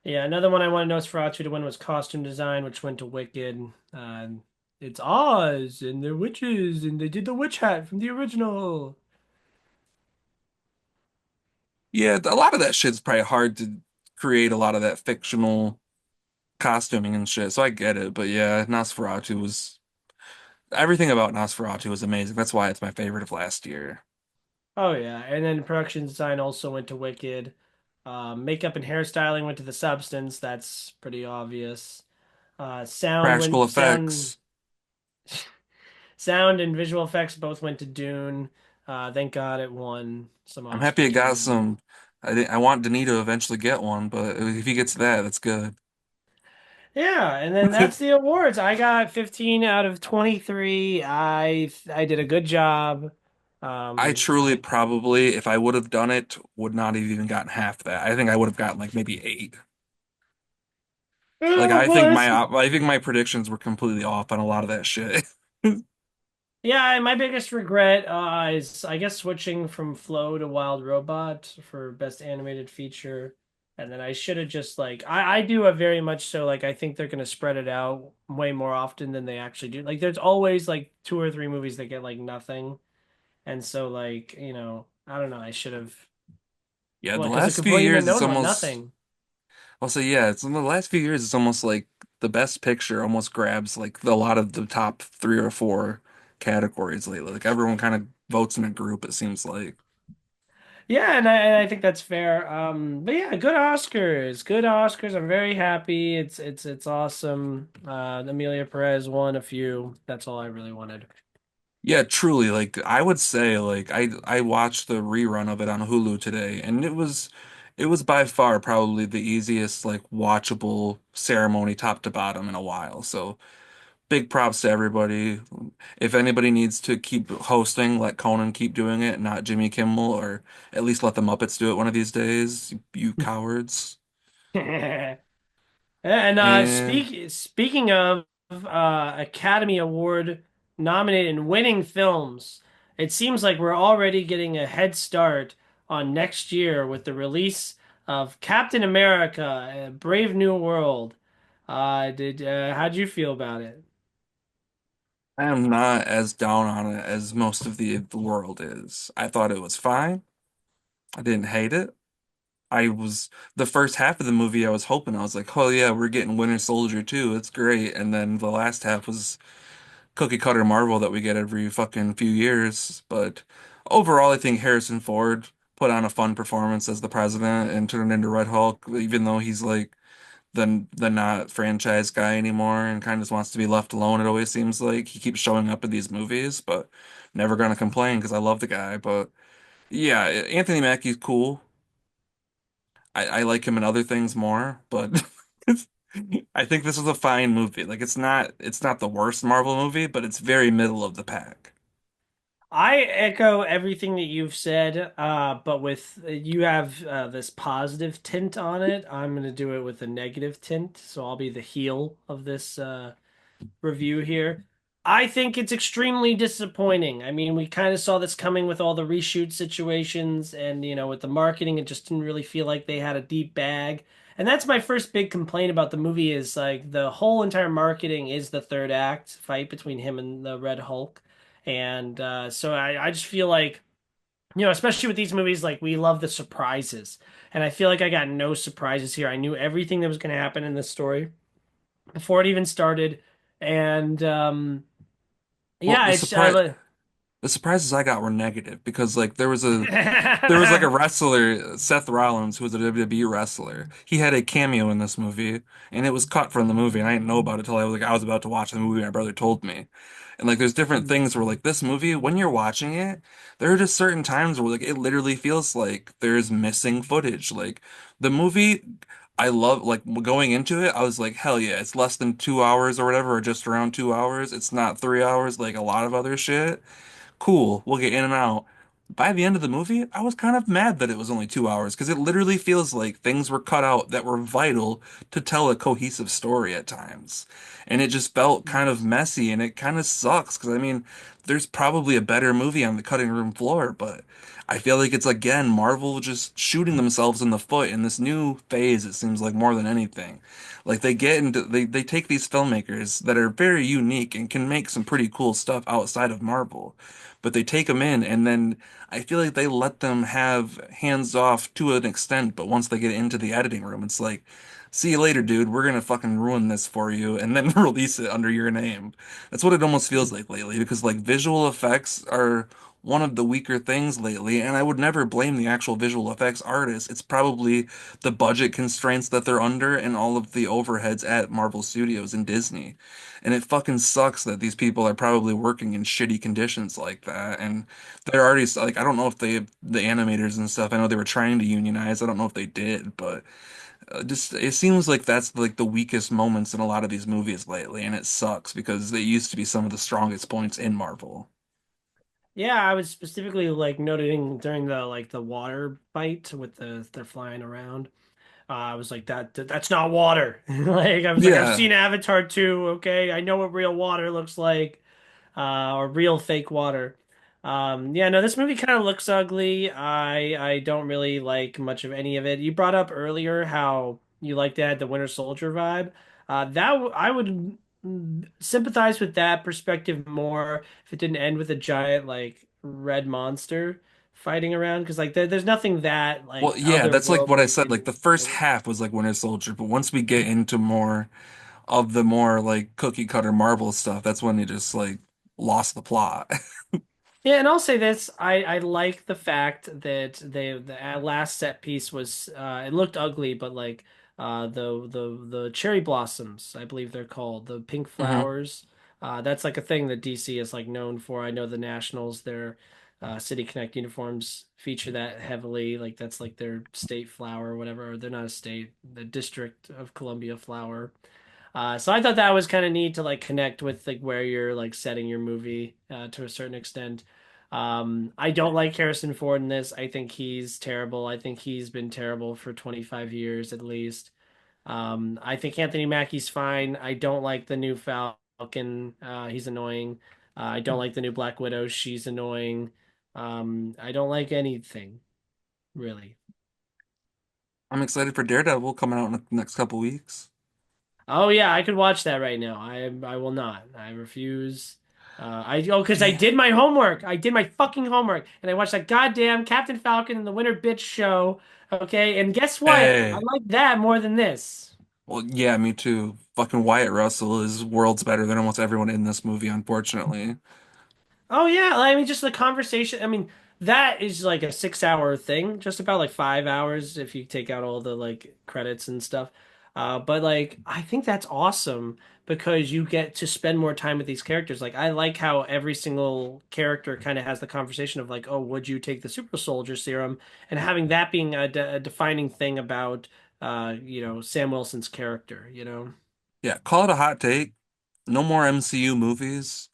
yeah, another one I wanted Nosferatu to win was costume design, which went to Wicked. It's Oz and they're witches and they did the witch hat from the original. yeah, a lot of that shit's probably hard to create a lot of that fictional costuming and shit. So I get it, but yeah, Nosferatu was everything about Nosferatu was amazing. That's why it's my favorite of last year. Oh yeah, and then production design also went to Wicked. Makeup and hairstyling went to The Substance. That's pretty obvious. Practical effects. Sound and visual effects both went to Dune. Thank God it won some I'm happy it Oscars got finally. some. I want Denis to eventually get one, but if he gets that, that's good. Yeah, and then that's the awards. I got 15 out of 23. I did a good job. I truly I probably, if I would have done it, would not have even gotten half that. I think I would have gotten like maybe 8. Like Well, that's I think my predictions were completely off on a lot of that shit. yeah. My biggest regret is I guess switching from Flow to Wild Robot for best animated feature, and then I should have just like I do a very much so like I think they're gonna spread it out way more often than they actually do. Like there's always like two or three movies that get like nothing, and so like I don't know I should have Yeah, well the because a last few complete years unknown it's one almost nothing. I'll say yeah, it's in the last few years it's almost like the best picture almost grabs like a lot of the top three or four categories lately. Like everyone kind of votes in a group, it seems like. Yeah, and I think that's fair. But yeah, good Oscars. Good Oscars. I'm very happy. It's awesome. Amelia Perez won a few. That's all I really wanted. Yeah, truly, like I would say like I watched the rerun of it on Hulu today and it was by far probably the easiest like watchable ceremony top to bottom in a while. So big props to everybody. If anybody needs to keep hosting, let Conan keep doing it, not Jimmy Kimmel, or at least let the Muppets do it one of these days, you cowards. And And speaking of Academy Award nominated and winning films, it seems like we're already getting a head start on next year with the release of Captain America: Brave New World. Did how'd you feel about it? I am not as down on it as most of the world is. I thought it was fine. I didn't hate it. I was the first half of the movie I was hoping I was like, oh yeah, we're getting Winter Soldier too. It's great. And then the last half was cookie cutter Marvel that we get every fucking few years. But overall, I think Harrison Ford put on a fun performance as the president and turned into Red Hulk, even though he's like the not franchise guy anymore and kind of just wants to be left alone. It always seems like he keeps showing up in these movies, but never gonna complain because I love the guy. But yeah, Anthony Mackie's cool. I like him in other things more, but I think this is a fine movie. Like it's not the worst Marvel movie, but it's very middle of the pack. I echo everything that you've said, but with you have this positive tint on it. I'm going to do it with a negative tint, so I'll be the heel of this review here. I think it's extremely disappointing. I mean, we kind of saw this coming with all the reshoot situations and, with the marketing, it just didn't really feel like they had a deep bag. And that's my first big complaint about the movie is like the whole entire marketing is the third act fight between him and the Red Hulk. And so I just feel like, especially with these movies, like we love the surprises. And I feel like I got no surprises here. I knew everything that was going to happen in this story before it even started. And Well, yeah, it's I li- the surprises I got were negative because like there was like a wrestler, Seth Rollins, who was a WWE wrestler. He had a cameo in this movie, and it was cut from the movie, and I didn't know about it till I was about to watch the movie. My brother told me, and like there's different things where like this movie, when you're watching it, there are just certain times where like it literally feels like there's missing footage. Like the movie, I love like going into it, I was like, hell yeah, it's less than 2 hours or whatever, or just around 2 hours. It's not 3 hours like a lot of other shit. Cool, we'll get in and out. By the end of the movie, I was kind of mad that it was only 2 hours because it literally feels like things were cut out that were vital to tell a cohesive story at times. And it just felt kind of messy and it kind of sucks because I mean, there's probably a better movie on the cutting room floor, but I feel like it's again Marvel just shooting themselves in the foot in this new phase, it seems like more than anything. Like they take these filmmakers that are very unique and can make some pretty cool stuff outside of Marvel, but they take them in and then I feel like they let them have hands off to an extent, but once they get into the editing room, it's like, see you later, dude. We're gonna fucking ruin this for you and then release it under your name. That's what it almost feels like lately because like visual effects are one of the weaker things lately, and I would never blame the actual visual effects artists. It's probably the budget constraints that they're under and all of the overheads at Marvel Studios and Disney. And it fucking sucks that these people are probably working in shitty conditions like that. And they're already like, I don't know if the animators and stuff, I know they were trying to unionize. I don't know if they did, but just it seems like that's like the weakest moments in a lot of these movies lately. And it sucks because they used to be some of the strongest points in Marvel. yeah, I was specifically like noting during the water fight with they're flying around. I was like, that's not water. Like I was like, I've Yeah. seen Avatar 2, okay? I know what real water looks like, or real fake water. Yeah, no, this movie kind of looks ugly. I don't really like much of any of it. You brought up earlier how you like that the Winter Soldier vibe. I would sympathize with that perspective more if it didn't end with a giant like red monster fighting around because like there's nothing that Well, like yeah, that's like what I otherworldly said. in Like this the first movie. half was like Winter Soldier, but once we get into more of the more like cookie cutter Marvel stuff, that's when you just like lost the plot. Yeah, and I'll say this: I like the fact that the last set piece was it looked ugly, but like the cherry blossoms, I believe they're called the pink hmm flowers. That's like a thing that DC is like known for. I know the Nationals, their City Connect uniforms feature that heavily. Like that's like their state flower or whatever. Or they're not a state, the District of Columbia flower. So I thought that was kind of neat to like connect with like where you're like setting your movie to a certain extent. I don't like Harrison Ford in this. I think he's terrible. I think he's been terrible for 25 years at least. I think Anthony Mackie's fine. I don't like the new Falcon. He's annoying. I don't like the new Black Widow. She's annoying. I don't like anything really. I'm excited for Daredevil coming out in the next couple weeks. Oh yeah, I could watch that right now. I will not. I refuse. Because I Yeah. did my homework. I did my fucking homework, and I watched that goddamn Captain Falcon and the Winter Bitch show. Okay, and guess what? I Hey. like that more than this. Well, yeah, me too. Fucking Wyatt Russell is worlds better than almost everyone in this movie, unfortunately. Oh yeah, I mean just the conversation. I mean that is like a 6 hour thing, just about like 5 hours if you take out all the like credits and stuff. But like I think that's awesome because you get to spend more time with these characters. Like I like how every single character kind of has the conversation of like, oh, would you take the super soldier serum? And having that being a defining thing about Sam Wilson's character, you know. Yeah, call it a hot take. No more MCU movies.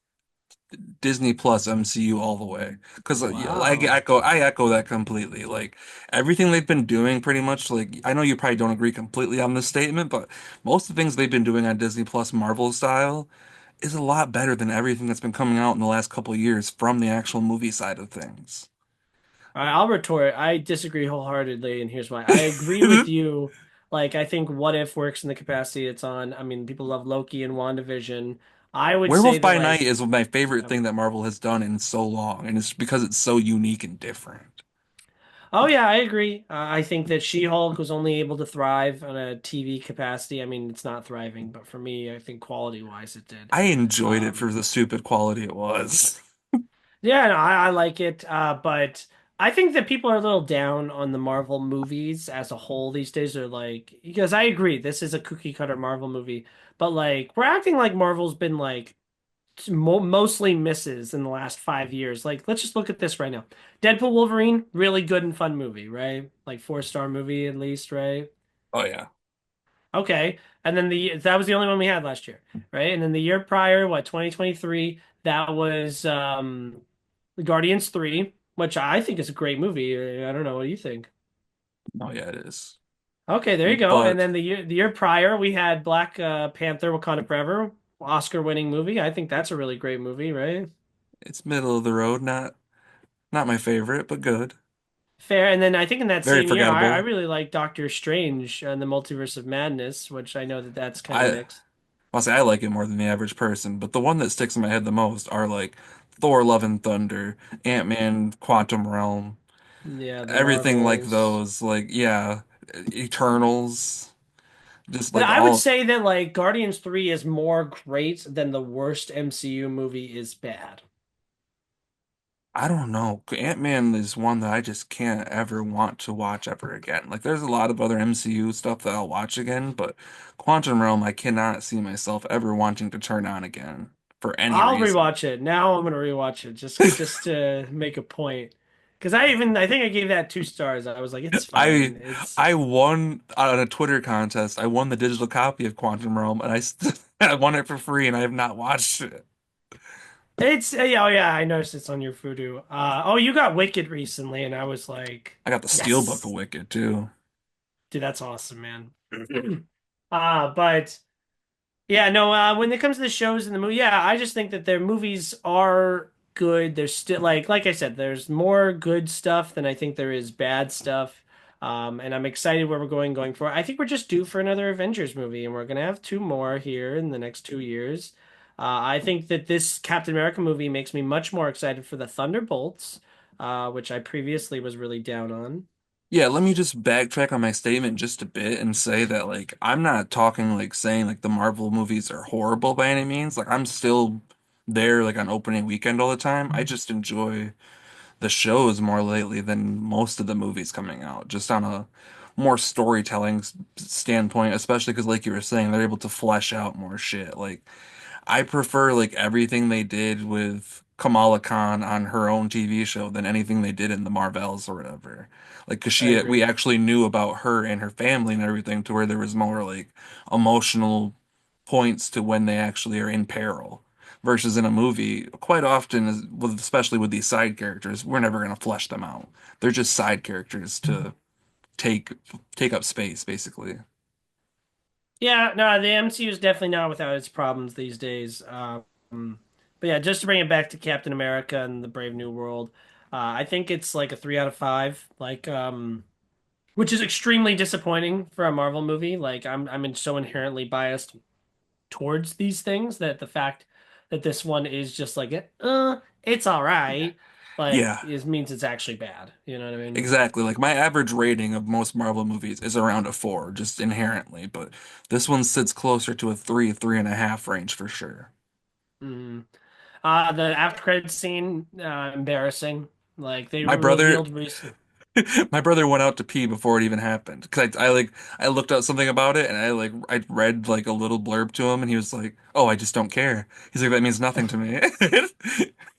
Disney Plus MCU all the way. Because Wow. I echo that completely. Like everything they've been doing, pretty much. Like I know you probably don't agree completely on this statement, but most of the things they've been doing on Disney Plus Marvel style is a lot better than everything that's been coming out in the last couple of years from the actual movie side of things. I'll retort. I disagree wholeheartedly, and here's why. I agree with you. Like, I think What If works in the capacity it's on. I mean, people love Loki and WandaVision. I would say Werewolf that, by Night like, is my favorite um, thing that Marvel has done in so long, and it's because it's so unique and different. oh yeah, I agree. I think that She-Hulk was only able to thrive on a TV capacity. I mean, it's not thriving, but for me, I think quality-wise, it did. I enjoyed it Um, for the stupid quality it was. Yeah, no, I like it. But I think that people are a little down on the Marvel movies as a whole these days. Are like, because I agree, this is a cookie cutter Marvel movie, but like, we're acting like Marvel's been like mostly misses in the last 5 years. Like, let's just look at this right now. Deadpool Wolverine, really good and fun movie, right? Like 4-star movie at least, right? Oh yeah. Okay. And then that was the only one we had last year, right? And then the year prior, what, 2023, that was Guardians 3, which I think is a great movie. I don't know, what do you think? Oh yeah, it is. Okay, there you go. And But then the year prior, we had Black Panther: Wakanda Forever, Oscar-winning movie. I think that's a really great movie, right? it's middle of the road, not my favorite, but good. Fair. And then I think in that Very same year, I forgettable. really like Doctor Strange and the Multiverse of Madness, which I know that that's kind of I mixed. I'll say I like it more than the average person, but the one that sticks in my head the most are like Thor: Love and Thunder, Ant-Man: Quantum Realm, Yeah, the everything like Marvels. those. Like yeah, Eternals, just But like I would all. say that like Guardians 3 is more great than the worst MCU movie is bad. I don't know. Ant-Man is one that I just can't ever want to watch ever again. Like there's a lot of other MCU stuff that I'll watch again, but Quantum Realm I cannot see myself ever wanting to turn on again for any I'll reason. rewatch it. Now I'm gonna rewatch it just to make a point. Because I think I gave that 2 stars. I was like, it's I fine. It's I won on a Twitter contest. I won the digital copy of Quantum Realm, and I won it for free, and I have not watched it. it's yeah, oh yeah, I noticed it's on your Voodoo. Oh, you got Wicked recently, and I was like, I got the Steelbook of yes. Wicked too. Dude, that's awesome, man. But yeah, no, when it comes to the shows and the movie, yeah, I just think that their movies are good. There's still like I said, there's more good stuff than I think there is bad stuff. And I'm excited where we're going forward. I think we're just due for another Avengers movie, and we're gonna have two more here in the next 2 years. I think that this Captain America movie makes me much more excited for the Thunderbolts, which I previously was really down on. Yeah, let me just backtrack on my statement just a bit and say that like I'm not talking like saying like the Marvel movies are horrible by any means. Like I'm still there like on opening weekend all the time. I just enjoy the shows more lately than most of the movies coming out, just on a more storytelling standpoint, especially because like you were saying, they're able to flesh out more shit. Like I prefer like everything they did with Kamala Khan on her own TV show than anything they did in the Marvels or whatever. Like, cause I we agree. actually knew about her and her family and everything to where there was more like emotional points to when they actually are in peril. Versus in a movie, quite often, especially with these side characters, we're never gonna flesh them out. They're just side characters to take take up space, basically. Yeah, no, the MCU is definitely not without its problems these days. But yeah, just to bring it back to Captain America and the Brave New World, I think it's like a 3 out of 5, which is extremely disappointing for a Marvel movie. Like so inherently biased towards these things that the fact that this one is just like, it's all right, like Yeah. it means it's actually bad. You know what I mean? Exactly. Like my average rating of most Marvel movies is around a 4, just inherently, but this one sits closer to a 3, 3.5 range for sure. Mhm. The after credits scene, embarrassing. Like they My brother, revealed recent. my brother went out to pee before it even happened. Because I like I looked up something about it and I read like a little blurb to him and he was like, "Oh, I just don't care." He's like, "That means nothing to me."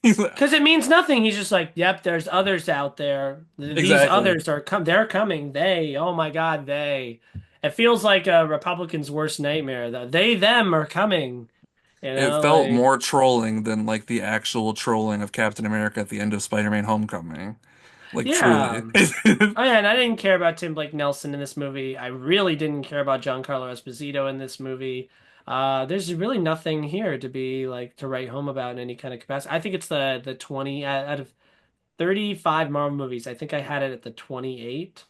He's like, Because it means nothing. He's just like, yep, there's others out there. These exactly. others they're coming. Oh my God, they. It feels like a Republican's worst nightmare. Them are coming. It felt Like, more trolling than like the actual trolling of Captain America at the end of Spider-Man Homecoming. Like yeah. truly. Oh yeah, and I didn't care about Tim Blake Nelson in this movie. I really didn't care about Giancarlo Esposito in this movie. There's really nothing here to be like to write home about in any kind of capacity. I think it's the 20 out of 35 Marvel movies. I think I had it at the 28.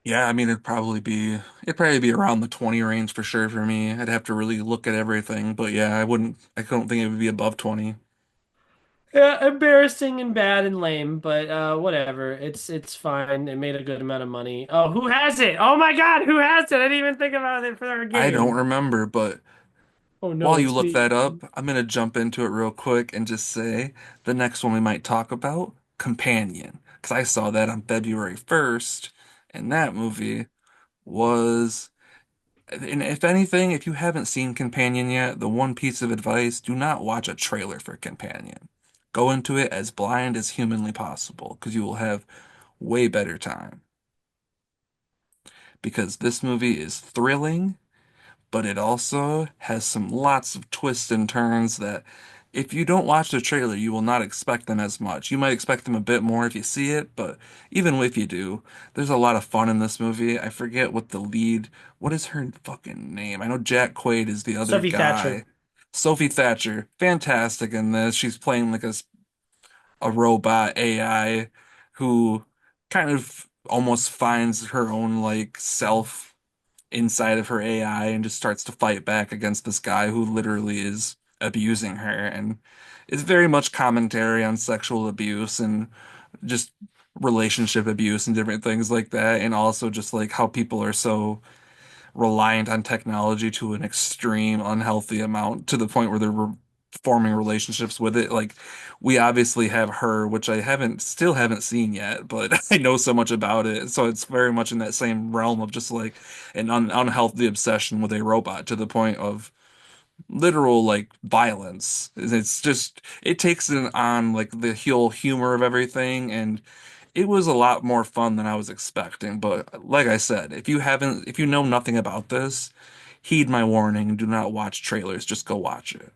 Yeah, I mean it'd probably be around the 20 range for sure for me. I'd have to really look at everything, but yeah, I don't think it would be above 20. Yeah, embarrassing and bad and lame, but whatever. It's fine. It made a good amount of money. Oh, who has it? Oh my God, who has it? I didn't even think about it for our I don't game. remember, but Oh no, while you it's look me. that up, I'm gonna jump into it real quick and just say the next one we might talk about, Companion, because I saw that on February 1st, and that movie was and if anything, if you haven't seen Companion yet, the one piece of advice, do not watch a trailer for Companion. Go into it as blind as humanly possible, because you will have way better time. Because this movie is thrilling, but it also has some lots of twists and turns that if you don't watch the trailer, you will not expect them as much. You might expect them a bit more if you see it, but even if you do, there's a lot of fun in this movie. I forget what the lead, what is her fucking name? I know Jack Quaid is the other Sophie Thatcher. guy. Sophie Thatcher, fantastic in this. She's playing like a robot AI who kind of almost finds her own like self inside of her AI and just starts to fight back against this guy who literally is abusing her. And it's very much commentary on sexual abuse and just relationship abuse and different things like that. And also just like how people are so reliant on technology to an extreme unhealthy amount to the point where they're forming relationships with it. Like we obviously have her, which I still haven't seen yet, but I know so much about it. So it's very much in that same realm of just like an unhealthy obsession with a robot to the point of literal like violence. It's just it takes it on like the whole humor of everything and it was a lot more fun than I was expecting. But like I said, if you know nothing about this, heed my warning and do not watch trailers. Just go watch it.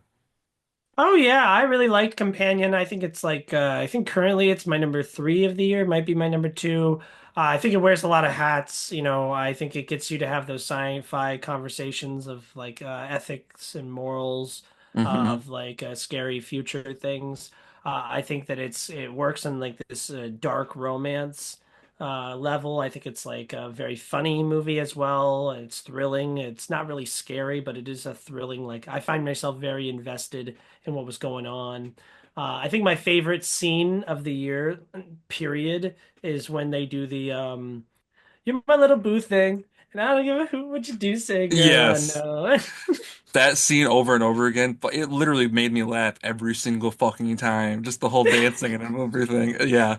Oh yeah, I really liked Companion. I think it's like I think currently it's my number three of the year, might be my number two. I think it wears a lot of hats, you know. I think it gets you to have those sci-fi conversations of like ethics and morals Hmm. of like scary future things. I think that it works on like this dark romance level. I think it's like a very funny movie as well. It's thrilling. It's not really scary, but it is a thrilling. Like I find myself very invested and what was going on. I think my favorite scene of the year, period, is when they do the "You're my little boo" thing, and I don't give a hoot what you do, say, girl. I Yes. know. That scene over and over again, but it literally made me laugh every single fucking time. Just the whole dancing and everything. Yeah.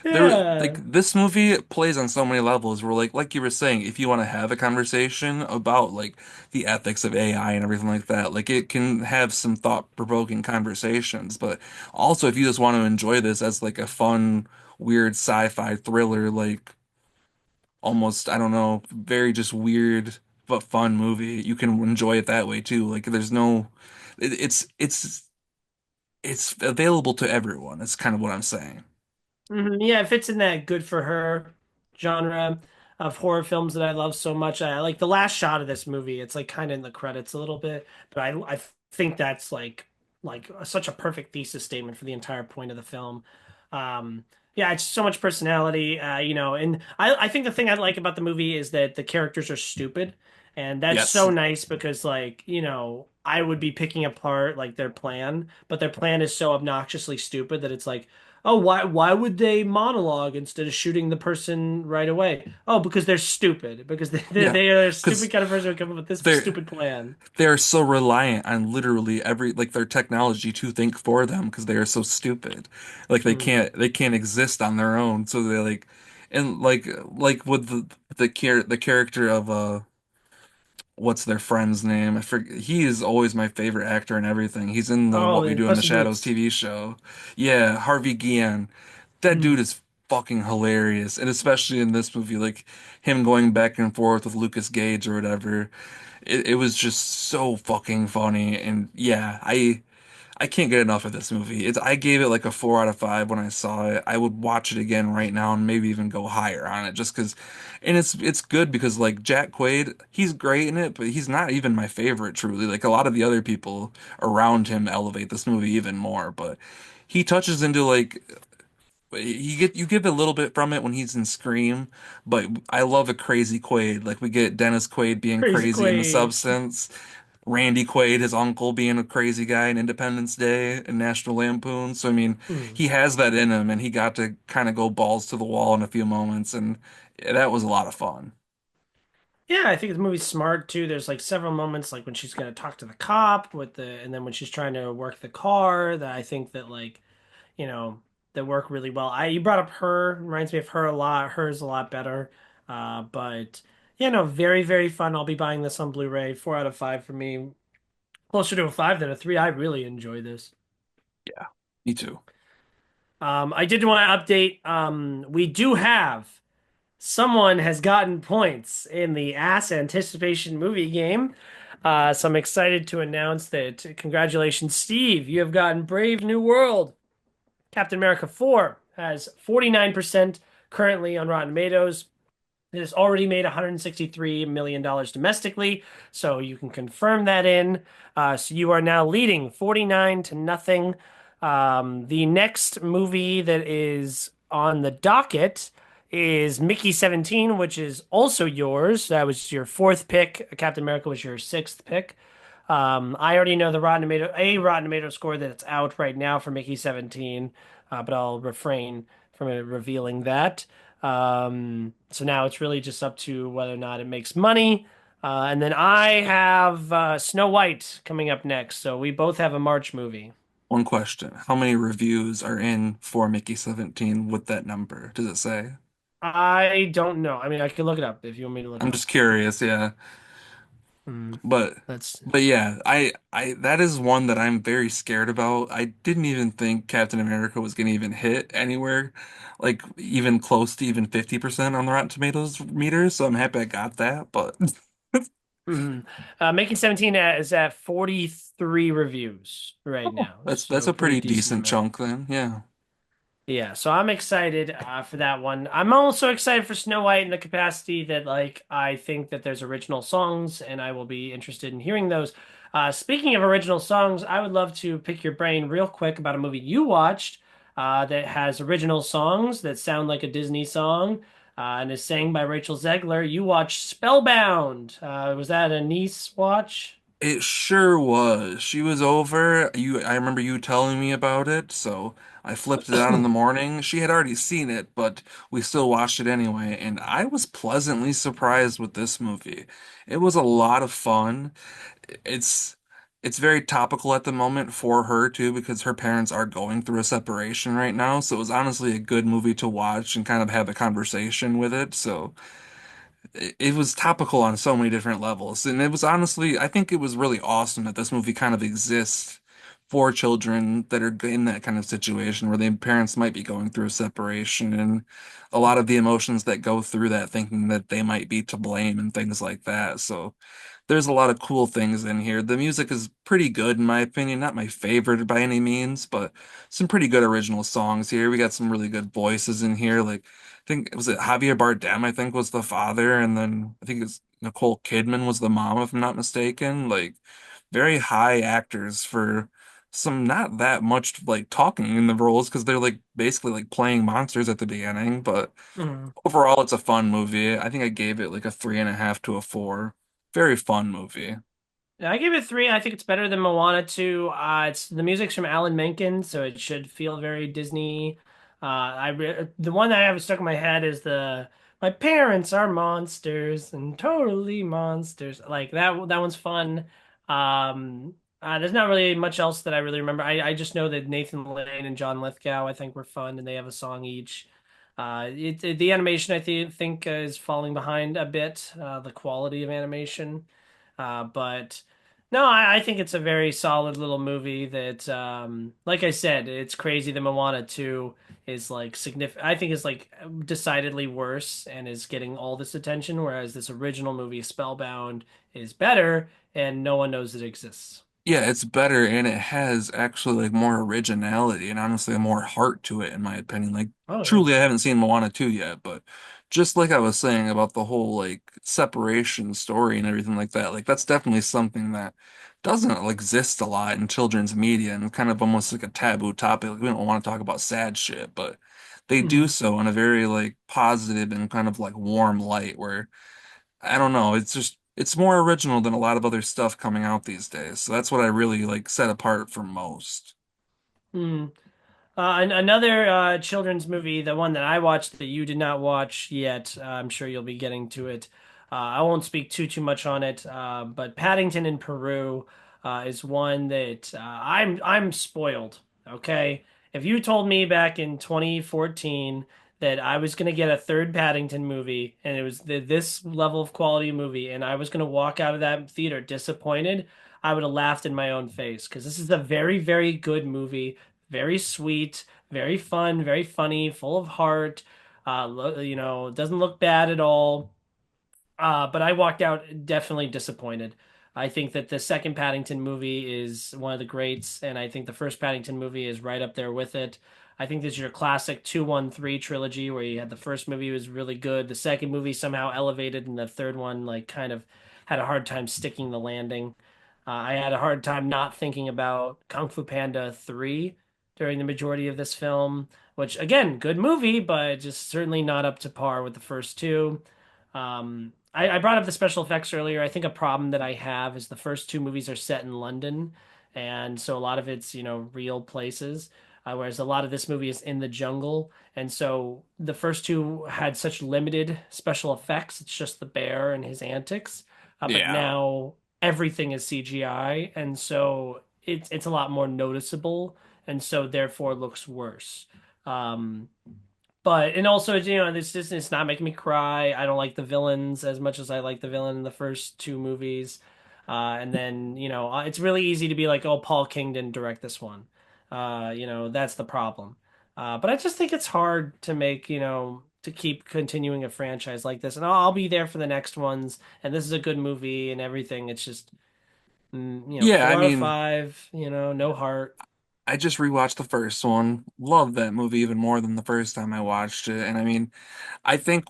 Yeah. This movie plays on so many levels where like you were saying, if you want to have a conversation about like the ethics of AI and everything like that, like it can have some thought-provoking conversations, but also if you just want to enjoy this as like a fun, weird sci-fi thriller, like almost, I don't know, very just weird but fun movie, you can enjoy it that way too. Like there's no it's available to everyone. That's kind of what I'm saying. Yeah, it fits in that good for her genre of horror films that I love so much. I like the last shot of this movie. It's like kind of in the credits a little bit, but I think that's like such a perfect thesis statement for the entire point of the film. Um, yeah, it's so much personality, you know, and I think the thing I like about the movie is that the characters are stupid, and that's Yes. so nice because like, you know, I would be picking apart like their plan, but their plan is so obnoxiously stupid that it's like, oh, why would they monologue instead of shooting the person right away? Oh, because they're stupid. Because Yeah. they are a stupid Because kind of person who come up with this they're stupid plan. they are so reliant on literally every like their technology to think for them because they are so stupid. Like Hmm. they can't exist on their own. So they like and like with the character of what's their friend's name? I forget. He is always my favorite actor and everything. He's in the Oh, What We and Do in the Puss in Shadows Boots. TV show. Yeah, Harvey Guillen. That dude Hmm. is fucking hilarious. And especially in this movie, like him going back and forth with Lucas Gage or whatever. It was just so fucking funny. And yeah, I can't get enough of this movie. I gave it like a 4 out of 5 when I saw it. I would watch it again right now and maybe even go higher on it just because. And it's good because like Jack Quaid, he's great in it, but he's not even my favorite truly. Like a lot of the other people around him elevate this movie even more, but he touches into like you get a little bit from it when he's in Scream, but I love a crazy Quaid. Like we get Dennis Quaid being Crazy crazy in The Quaid. Substance. Randy Quaid, his uncle, being a crazy guy in Independence Day and National Lampoon. So, I mean, Hmm. he has that in him, and he got to kind of go balls to the wall in a few moments, and that was a lot of fun. Yeah, I think the movie's smart too. There's like several moments like when she's gonna talk to the cop and then when she's trying to work the car that I think that like, you know, that work really well. You brought up Her, reminds me of Her a lot. Her's a lot better. But yeah, no, very, very fun. I'll be buying this on Blu-ray. 4 out of 5 for me. Closer to a five than a three. I really enjoy this. Yeah, me too. I did want to update. We do have someone has gotten points in the ass anticipation movie game. So I'm excited to announce that congratulations, Steve. You have gotten Brave New World. Captain America 4 has 49% currently on Rotten Tomatoes. It has already made $163 million domestically, so you can confirm that in. So you are now leading 49 to nothing. The next movie that is on the docket is Mickey 17, which is also yours. That was your fourth pick. Captain America was your sixth pick. I already know the Rotten Tomato score that it's out right now for Mickey 17, but I'll refrain from revealing that. So now it's really just up to whether or not it makes money. And then I have Snow White coming up next. So we both have a March movie. One question. How many reviews are in for Mickey 17 with that number? Does it say? I don't know. I mean, I can look it up if you want me to look it I'm up. just curious, yeah. Hmm. But That's but yeah, I that is one that I'm very scared about. I didn't even think Captain America was gonna even hit anywhere, like even close to even 50% on the Rotten Tomatoes meter, so I'm happy I got that, but Mhm. Making 17 is at 43 reviews right Oh, now, that's so a pretty pretty decent decent amount. chunk then. Yeah. Yeah, so I'm excited for that one. I'm also excited for Snow White in the capacity that like I think that there's original songs and I will be interested in hearing those. Speaking of original songs, I would love to pick your brain real quick about a movie you watched that has original songs that sound like a Disney song and is sang by Rachel Zegler. You watched Spellbound. Was that a niece watch? It sure was. She was over. I remember you telling me about it, so I flipped it on in the morning. She had already seen it, but we still watched it anyway, and I was pleasantly surprised with this movie. It was a lot of fun. It's it's very topical at the moment for her too, because her parents are going through a separation right now, so it was honestly a good movie to watch and kind of have a conversation with it. So it was topical on so many different levels. And it was honestly, I think it was really awesome that this movie kind of exists for children that are in that kind of situation where their parents might be going through a separation and a lot of the emotions that go through that, thinking that they might be to blame and things like that. So there's a lot of cool things in here. The music is pretty good in my opinion, not my favorite by any means, but some pretty good original songs here. We got some really good voices in here. Like I think was it Javier Bardem, I think was the father, and then I think it's Nicole Kidman was the mom, if I'm not mistaken. Like very high actors for some not that much like talking in the roles because they're like basically like playing monsters at the beginning, but overall, it's a fun movie. I think I gave it like a 3.5 to a 4. Very fun movie. Yeah, I give it three. I think it's better than Moana 2. It's the music's from Alan Menken, so it should feel very Disney. The one that I have stuck in my head is the my parents are monsters and totally monsters. Like that one's fun. There's not really much else that I really remember. I just know that Nathan Lane and John Lithgow I think were fun and they have a song each. The animation I think is falling behind a bit, the quality of animation. But no, I think it's a very solid little movie that, like I said, it's crazy that Moana 2 is like significant. I think is like decidedly worse and is getting all this attention, whereas this original movie, Spellbound, is better and no one knows it exists. Yeah, it's better and it has actually like more originality and honestly more heart to it in my opinion. Like Oh yeah. truly I haven't seen Moana 2 yet, but just like I was saying about the whole like separation story and everything like that, like that's definitely something that doesn't like, exist a lot in children's media and kind of almost like a taboo topic. Like, we don't want to talk about sad shit, but they do Mhm. so in a very like positive and kind of like warm light where I don't know. It's just it's more original than a lot of other stuff coming out these days. So that's what I really like set apart from most. Mhm. Another children's movie, the one that I watched that you did not watch yet. I'm sure you'll be getting to it. I won't speak too much on it, but Paddington in Peru is one that I'm spoiled. Okay, if you told me back in 2014 that I was going to get a third Paddington movie and it was this level of quality movie, and I was going to walk out of that theater disappointed, I would have laughed in my own face because this is a very good movie, very sweet, very fun, very funny, full of heart. Doesn't look bad at all. But I walked out definitely disappointed. I think that the second Paddington movie is one of the greats, and I think the first Paddington movie is right up there with it. I think this is your classic 2, 1, 3 trilogy where you had the first movie was really good, the second movie somehow elevated, and the third one like kind of had a hard time sticking the landing. I had a hard time not thinking about Kung Fu Panda 3 during the majority of this film, which again, good movie, but just certainly not up to par with the first two. I brought up the special effects earlier. I think a problem that I have is the first two movies are set in London, and so a lot of it's, real places, whereas a lot of this movie is in the jungle. And so the first two had such limited special effects. It's just the bear and his antics. But Yeah. now everything is CGI, and so it's a lot more noticeable, and so therefore looks worse. Um, but and also, this just it's not making me cry. I don't like the villains as much as I like the villain in the first two movies. And then, it's really easy to be like, oh, Paul King didn't direct this one. That's the problem. But I just think it's hard to make, to keep continuing a franchise like this. And I'll be there for the next ones. And this is a good movie and everything. It's just, Yeah, I four out of mean, five, no heart. I just rewatched the first one. Loved that movie even more than the first time I watched it. And I mean, I think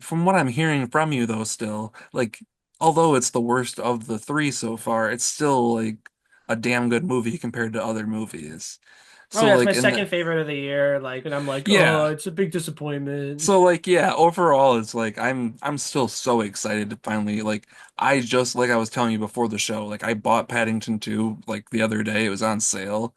from what I'm hearing from you though, still, like, although it's the worst of the three so far, it's still like a damn good movie compared to other movies. Oh, So yeah, it's my like in second the favorite of the year. Like, and I'm like, oh, yeah. it's a big disappointment. So like yeah, overall it's like I'm still so excited to finally like I just like I was telling you before the show, like I bought Paddington 2 like the other day. It was on sale.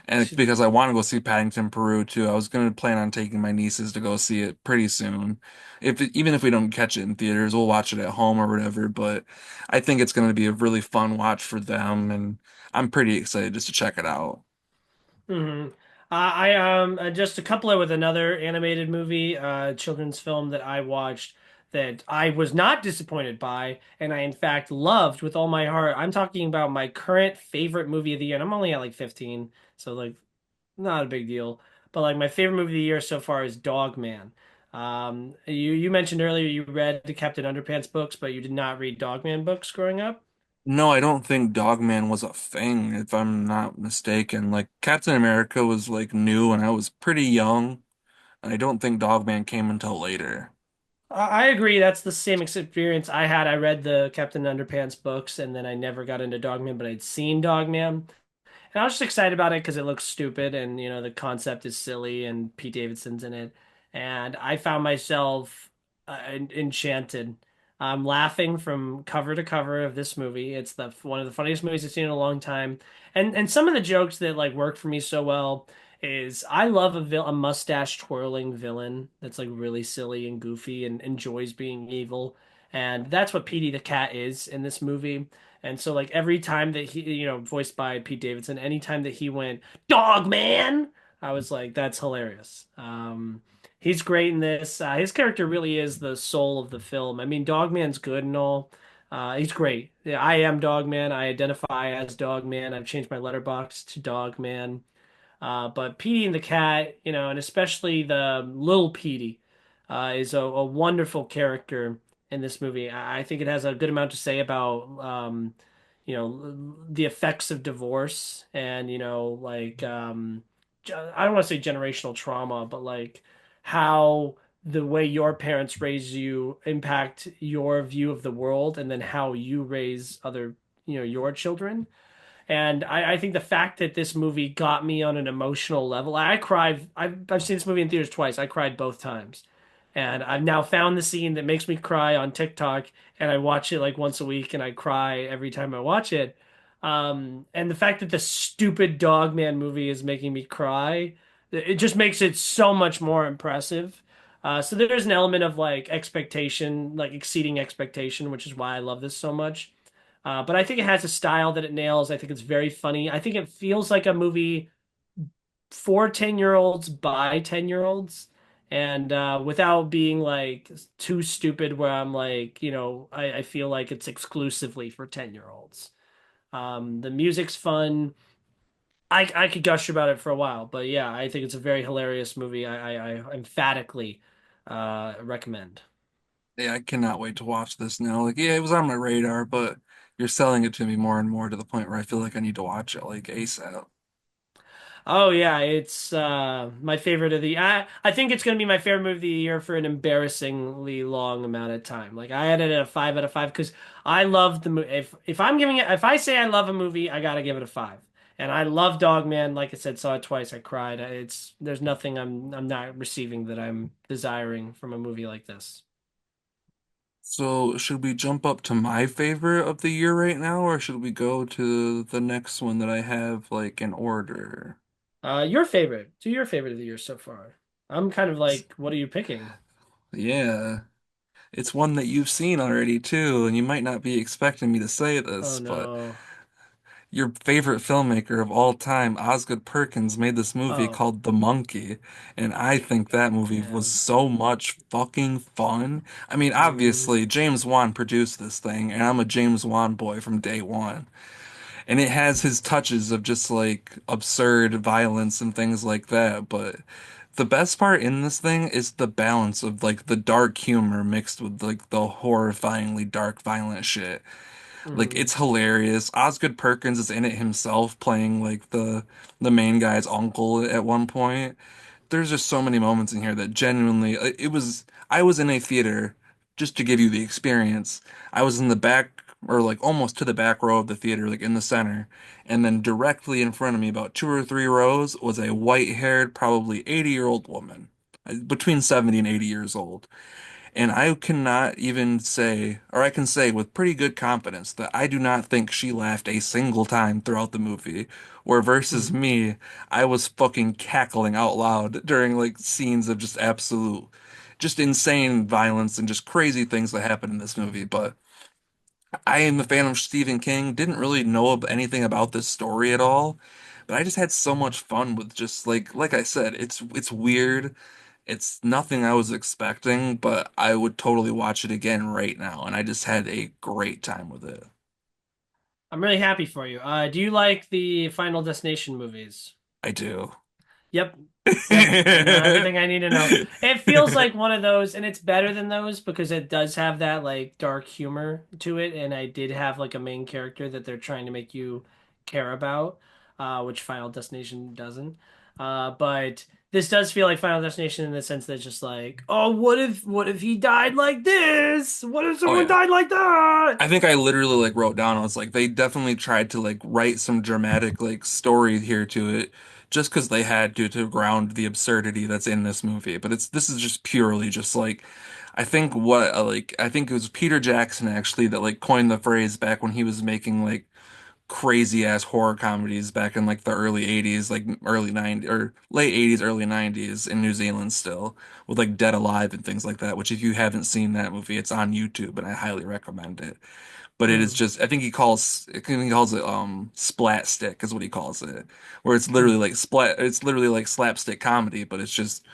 And it's because I want to go see Paddington Peru too. I was gonna plan on taking my nieces to go see it pretty soon. Even if we don't catch it in theaters, we'll watch it at home or whatever, but I think it's gonna be a really fun watch for them and I'm pretty excited just to check it out. Hmm. I just a couple with another animated movie, children's film that I watched that I was not disappointed by, and I in fact loved with all my heart. I'm talking about my current favorite movie of the year, and I'm only at like 15, so like not a big deal. But like my favorite movie of the year so far is Dog Man. You mentioned earlier you read the Captain Underpants books, but you did not read Dog Man books growing up. No, I don't think Dogman was a thing, if I'm not mistaken. Like Captain America was like new and I was pretty young, and I don't think Dogman came until later. I agree. That's the same experience I had. I read the Captain Underpants books, and then I never got into Dogman, but I'd seen Dogman. And I was just excited about it because it looks stupid and the concept is silly and Pete Davidson's in it. And I found myself enchanted. I'm laughing from cover to cover of this movie. It's the one of the funniest movies I've seen in a long time. And some of the jokes that like work for me so well is I love a mustache twirling villain that's like really silly and goofy and enjoys being evil. And that's what Petey the cat is in this movie. And so like every time that he, voiced by Pete Davidson, anytime that he went, "Dog man," I was like, that's hilarious. He's great in this. His character really is the soul of the film. I mean, Dog Man's good and all. He's great. Yeah, I am Dog Man. I identify as Dog Man. I've changed my letterbox to Dog Man. But Petey and the cat, and especially the little Petey, is a wonderful character in this movie. I think it has a good amount to say about, the effects of divorce and, like, I don't want to say generational trauma, but like how the way your parents raise you impact your view of the world and then how you raise other, your children. And I think the fact that this movie got me on an emotional level, I cried. I've seen this movie in theaters twice. I cried both times. And I've now found the scene that makes me cry on TikTok, and I watch it like once a week, and I cry every time I watch it. And the fact that the stupid Dogman movie is making me cry, it just makes it so much more impressive. So there's an element of like expectation, like exceeding expectation, which is why I love this so much. But I think it has a style that it nails. I think it's very funny. I think it feels like a movie for 10-year-olds by 10-year-olds. And without being like too stupid, where I'm like, I feel like it's exclusively for 10-year-olds. The music's fun. I could gush about it for a while, but yeah, I think it's a very hilarious movie. I emphatically recommend. Yeah, I cannot wait to watch this now. Like, yeah, it was on my radar, but you're selling it to me more and more to the point where I feel like I need to watch it like ASAP. Oh yeah, it's my favorite of the I think it's gonna be my favorite movie of the year for an embarrassingly long amount of time. Like I had it at a 5 out of 5 because I love the movie. If I'm giving it, if I say I love a movie, I gotta give it a 5. And I love Dog Man. Like I said, saw it twice. I cried. There's nothing I'm not receiving that I'm desiring from a movie like this. So, should we jump up to my favorite of the year right now, or should we go to the next one that I have like in order? Your favorite? Do your favorite of the year so far? I'm kind of like, what are you picking? Yeah. It's one that you've seen already too, and you might not be expecting me to say Oh this, but no. your favorite filmmaker of all time, Osgood Perkins, made this movie Oh called The Monkey, and I think that movie was man. so much fucking fun. I mean, Mm. obviously, James Wan produced this thing, and I'm a James Wan boy from day one. And it has his touches of just like absurd violence and things like that, but The best part in this thing is the balance of like the dark humor mixed with like the horrifyingly dark violent shit. Like Hmm. it's hilarious. Osgood Perkins is in it himself playing like the main guy's uncle at one point. There's just so many moments in here that genuinely it was I was in a theater just to give you the experience. I was in the back or like almost to the back row of the theater, like in the center, and then directly in front of me, about two or three rows, was a white-haired, probably 80-year-old woman, between 70 and 80 years old. And I cannot even say, or I can say with pretty good confidence, that I do not think she laughed a single time throughout the movie. Where versus me, I was fucking cackling out loud during like scenes of just absolute, just insane violence and just crazy things that happen in this movie. But I am a fan of Stephen King, didn't really know anything about this story at all. But I just had so much fun with just like I said, it's weird. It's nothing I was expecting, but I would totally watch it again right now, and I just had a great time with it. I'm really happy for you. Do you like the Final Destination movies? I do. Yep. Yep. I know everything I need to know. It feels like one of those, and it's better than those because it does have that like dark humor to it, and I did have like a main character that they're trying to make you care about, which Final Destination doesn't. But this does feel like Final Destination in the sense that it's just like, oh, what if he died like this? What if Oh someone yeah. died like that? I think I literally like wrote down, I was like, they definitely tried to like write some dramatic like story here to it just because they had to ground the absurdity that's in this movie. But this is just purely just like I think what like I think it was Peter Jackson actually that like coined the phrase back when he was making like crazy ass horror comedies back in like the early 80s, like early 90s or late 80s, early 90s in New Zealand still, with like Dead Alive and things like that, which if you haven't seen that movie, it's on YouTube and I highly recommend it. But it is Hmm. just I think he calls it splat stick is what he calls it, where it's literally like slapstick comedy, but it's just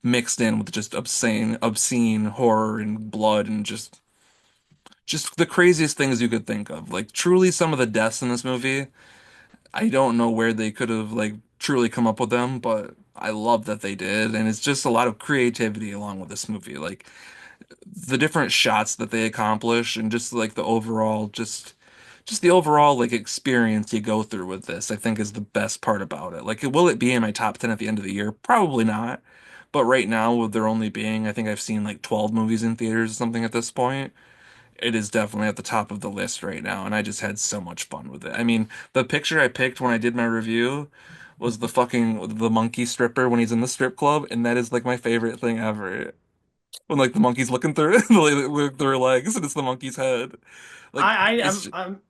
mixed in with just obscene horror and blood and just the craziest things you could think of. Like truly some of the deaths in this movie, I don't know where they could have like truly come up with them, but I love that they did. And it's just a lot of creativity along with this movie. Like the different shots that they accomplish and just like the overall just the overall like experience you go through with this, I think is the best part about it. Like will it be in my top 10 at the end of the year? Probably not. But right now, with there only being, I think I've seen like 12 movies in theaters or something at this point, it is definitely at the top of the list right now, and I just had so much fun with it. I mean, the picture I picked when I did my review was the monkey stripper when he's in the strip club, and that is like my favorite thing ever. When like the monkey's looking through looking through her legs, and it's the monkey's head. Like I'm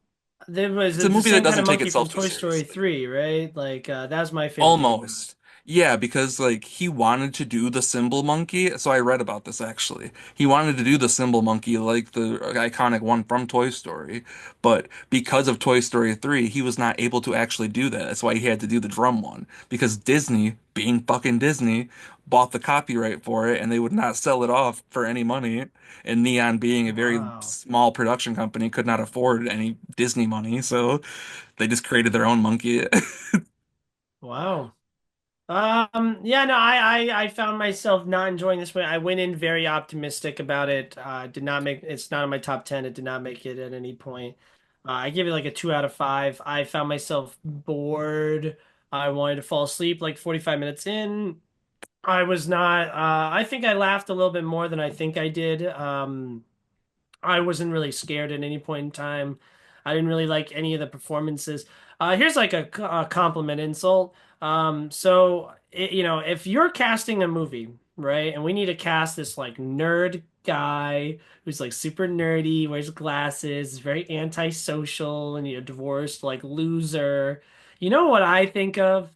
there was it's a the movie that same kind doesn't of take monkey from itself too Toy Story seriously. 3, right? Like that was my favorite movie. Almost. Yeah, because like he wanted to do the symbol monkey, so I read about this actually. He wanted to do the symbol monkey like the iconic one from Toy Story, but because of Toy Story 3, he was not able to actually do that. That's why he had to do the drum one because Disney, being fucking Disney, bought the copyright for it and they would not sell it off for any money. And Neon being a very Wow. small production company could not afford any Disney money, so they just created their own monkey. Wow. Yeah, no, I found myself not enjoying this one. I went in very optimistic about it. Did not make it's not in my top 10. It did not make it at any point. I give it like a 2 out of 5. I found myself bored. I wanted to fall asleep like 45 minutes in. I was not I think I laughed a little bit more than I think I did. I wasn't really scared at any point in time. I didn't really like any of the performances. Here's like a compliment insult. If you're casting a movie, right, and we need to cast this like nerd guy who's like super nerdy, wears glasses, is very antisocial, and divorced, like loser. You know what I think of?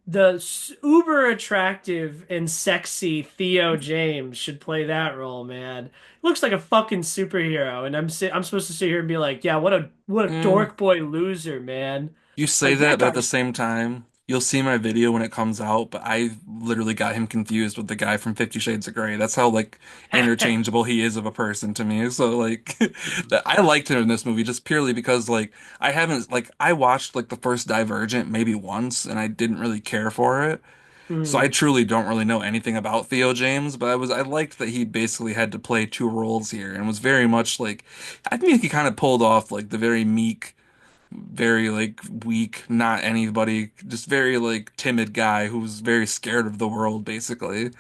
The uber attractive and sexy Theo James should play that role, man. Looks like a fucking superhero, and I'm supposed to sit here and be like, yeah, what a Mm. dork boy loser, man. You say Like that, that but at the guy's same time, you'll see my video when it comes out, but I literally got him confused with the guy from 50 Shades of Grey. That's how like interchangeable he is of a person to me. So like I liked him in this movie just purely because like I watched like the first Divergent maybe once and I didn't really care for it. So I Mm, truly don't really know anything about Theo James, but I liked that he basically had to play two roles here and was very much like I think he kind of pulled off like the very meek, very like weak, not anybody, just very like timid guy who's very scared of the world basically.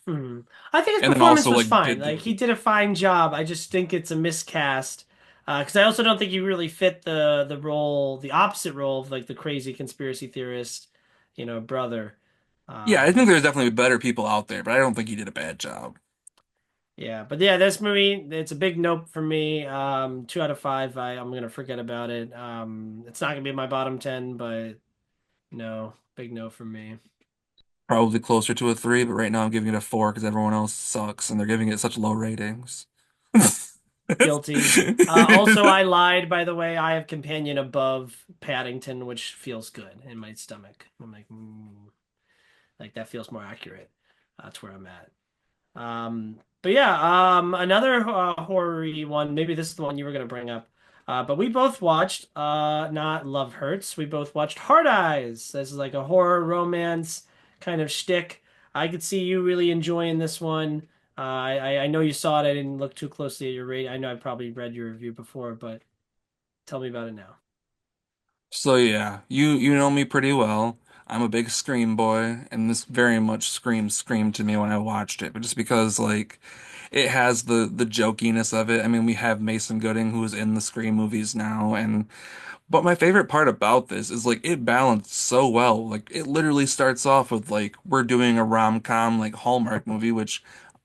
mm. I think his And then performance also was like fine. did Like the he did a fine job. I just think it's a miscast. Because I also don't think he really fit the role, the opposite role of like the crazy conspiracy theorist, brother. Yeah, I think Um, there's definitely better people out there, but I don't think he did a bad job. yeah, but yeah, this movie, it's a big nope for me. 2 out of 5. I'm gonna forget about it. It's not gonna be my bottom 10, but no, big no for me. Probably closer to a three, but right now I'm giving it a four because everyone else sucks and they're giving it such low ratings. Guilty. Also, I lied, by the way. I have Companion above Paddington, which feels good in my stomach. I'm like, like that feels more accurate. That's where I'm at. But yeah, another horror-y one. Maybe this is the one you were gonna bring up. But we both watched not Love Hurts. We both watched Hard Eyes. This is like a horror romance kind of shtick. I could see you really enjoying this one. I know you saw it. I didn't look too closely at your rate. I know I probably read your review before, but tell me about it now. So yeah, you know me pretty well. I'm a big Scream boy, and this very much screamed to me when I watched it, but just because like it has the jokiness of it. I mean, we have Mason Gooding who is in the Scream movies now, and but my favorite part about this is like it balanced so well. Like it literally starts off with like we're doing a rom-com like Hallmark movie, which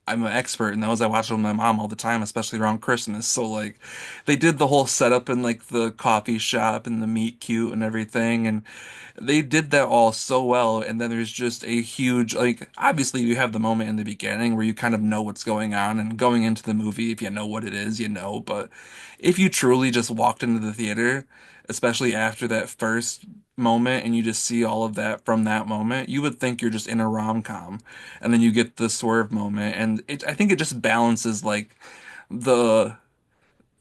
I'm an expert in those. I watch them with my mom all the time, especially around Christmas. So like they did the whole setup in like the coffee shop and the meet cute and everything, and they did that all so well. And then there's just a huge like obviously you have the moment in the beginning where you kind of know what's going on, and going into the movie, if you know what it is, you know. But if you truly just walked into the theater, especially after that first moment, and you just see all of that from that moment, you would think you're just in a rom-com. And then you get the swerve moment, and I think it just balances like the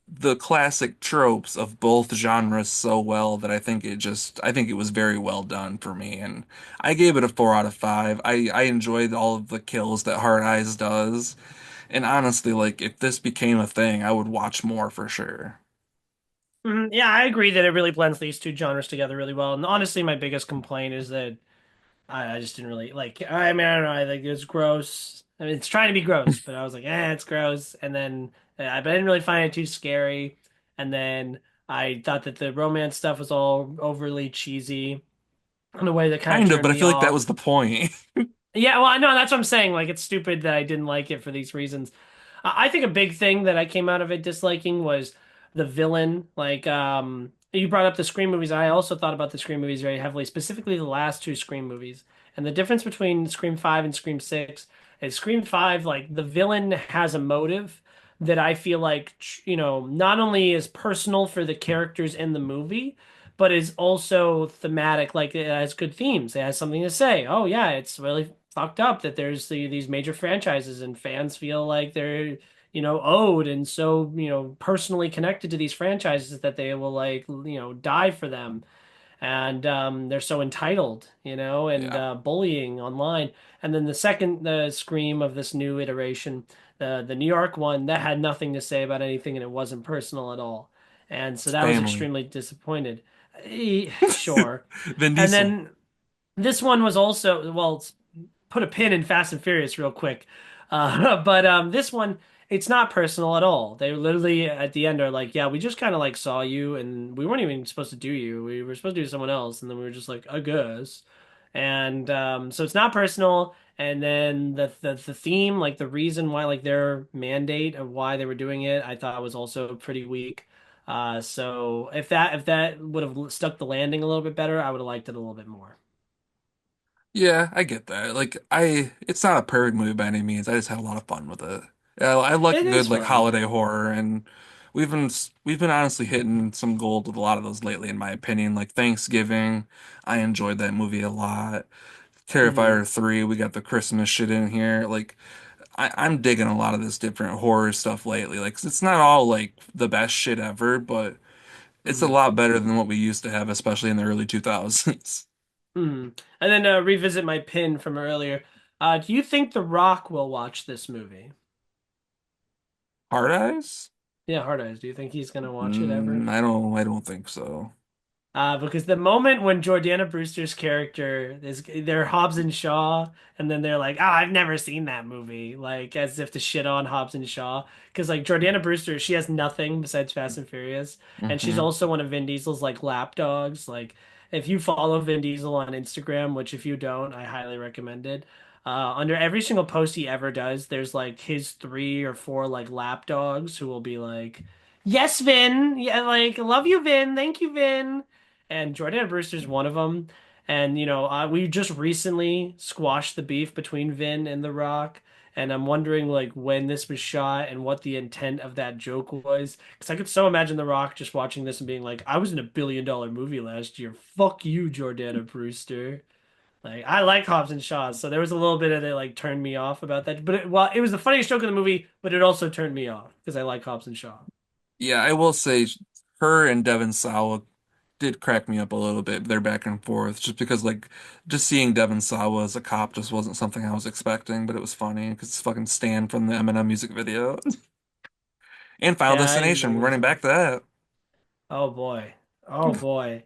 the classic tropes of both genres so well that I think it was very well done for me, and I gave it a 4 out of 5. I enjoyed all of the kills that Hard Eyes does, and honestly, like if this became a thing, I would watch more for sure. Yeah, I agree that it really blends these two genres together really well. And honestly, my biggest complaint is that I just didn't really like. I mean, I don't know. I think it's gross. I mean, it's trying to be gross, but I was like, it's gross. And then, but I didn't really find it too scary. And then I thought that the romance stuff was all overly cheesy in a way that kind of Kind of, turned but I me feel like that was off. the point. Yeah, well, I know that's what I'm saying. Like, it's stupid that I didn't like it for these reasons. I think a big thing that I came out of it disliking was the villain. Like, you brought up the Scream movies. I also thought about the Scream movies very heavily, specifically the last two Scream movies. And the difference between Scream 5 and Scream 6 is Scream 5, like, the villain has a motive that I feel like, not only is personal for the characters in the movie, but is also thematic. Like, it has good themes. It has something to say. Oh, yeah, it's really fucked up that there's these major franchises and fans feel like they're owed and so personally connected to these franchises that they will like die for them, and they're so entitled, and Yeah, bullying online. And then the Scream of this new iteration, the New York one, that had nothing to say about anything and it wasn't personal at all, and so it's that was family. extremely disappointed. Sure. Vin And Diesel. then this one was also, well, put a pin in Fast and Furious real quick. But this one, it's not personal at all. They literally at the end are like, yeah, we just kind of like saw you and we weren't even supposed to do you. We were supposed to do someone else. And then we were just like, I guess. And so it's not personal. And then the theme, like the reason why, like their mandate of why they were doing it, I thought was also pretty weak. So if that would have stuck the landing a little bit better, I would have liked it a little bit more. Yeah, I get that. Like it's not a perfect movie by any means. I just had a lot of fun with it. Yeah, I like It is good like fun. holiday horror, and we've been honestly hitting some gold with a lot of those lately, in my opinion. Like Thanksgiving, I enjoyed that movie a lot. Hmm. Terrifier 3, we got the Christmas shit in here. Like I'm digging a lot of this different horror stuff lately. Like it's not all like the best shit ever, but it's a Hmm. lot better than what we used to have, especially in the early 2000s. Hmm. And then revisit my pin from earlier. Do you think The Rock will watch this movie? Hard Eyes? Yeah, Hard Eyes. Do you think he's gonna watch it ever? I don't think so. Because the moment when Jordana Brewster's character is, they're Hobbs and Shaw, and then they're like, "Oh, I've never seen that movie," like as if to shit on Hobbs and Shaw. Because like Jordana Brewster, she has nothing besides Fast and Furious, and she's Hmm. also one of Vin Diesel's like lapdogs. Like if you follow Vin Diesel on Instagram, which if you don't, I highly recommend it. Under every single post he ever does, there's like his three or four like lapdogs who will be like, "Yes, Vin. Yeah, like love you, Vin. Thank you, Vin." And Jordana Brewster's one of them. And we just recently squashed the beef between Vin and The Rock, and I'm wondering like when this was shot and what the intent of that joke was. Because I could so imagine The Rock just watching this and being like, "I was in $1 billion movie last year. Fuck you, Jordana Brewster." Like I like Hobbs and Shaw, so there was a little bit of it like turned me off about that. But well, it was the funniest joke in the movie, but it also turned me off because I like Hobbs and Shaw. Yeah, I will say her and Devon Sawa did crack me up a little bit, their back and forth, just because like just seeing Devon Sawa as a cop just wasn't something I was expecting, but it was funny because it's fucking Stan from the Eminem music video. And Final Yeah, I Destination, remember running that. back to that. Oh boy. Oh boy.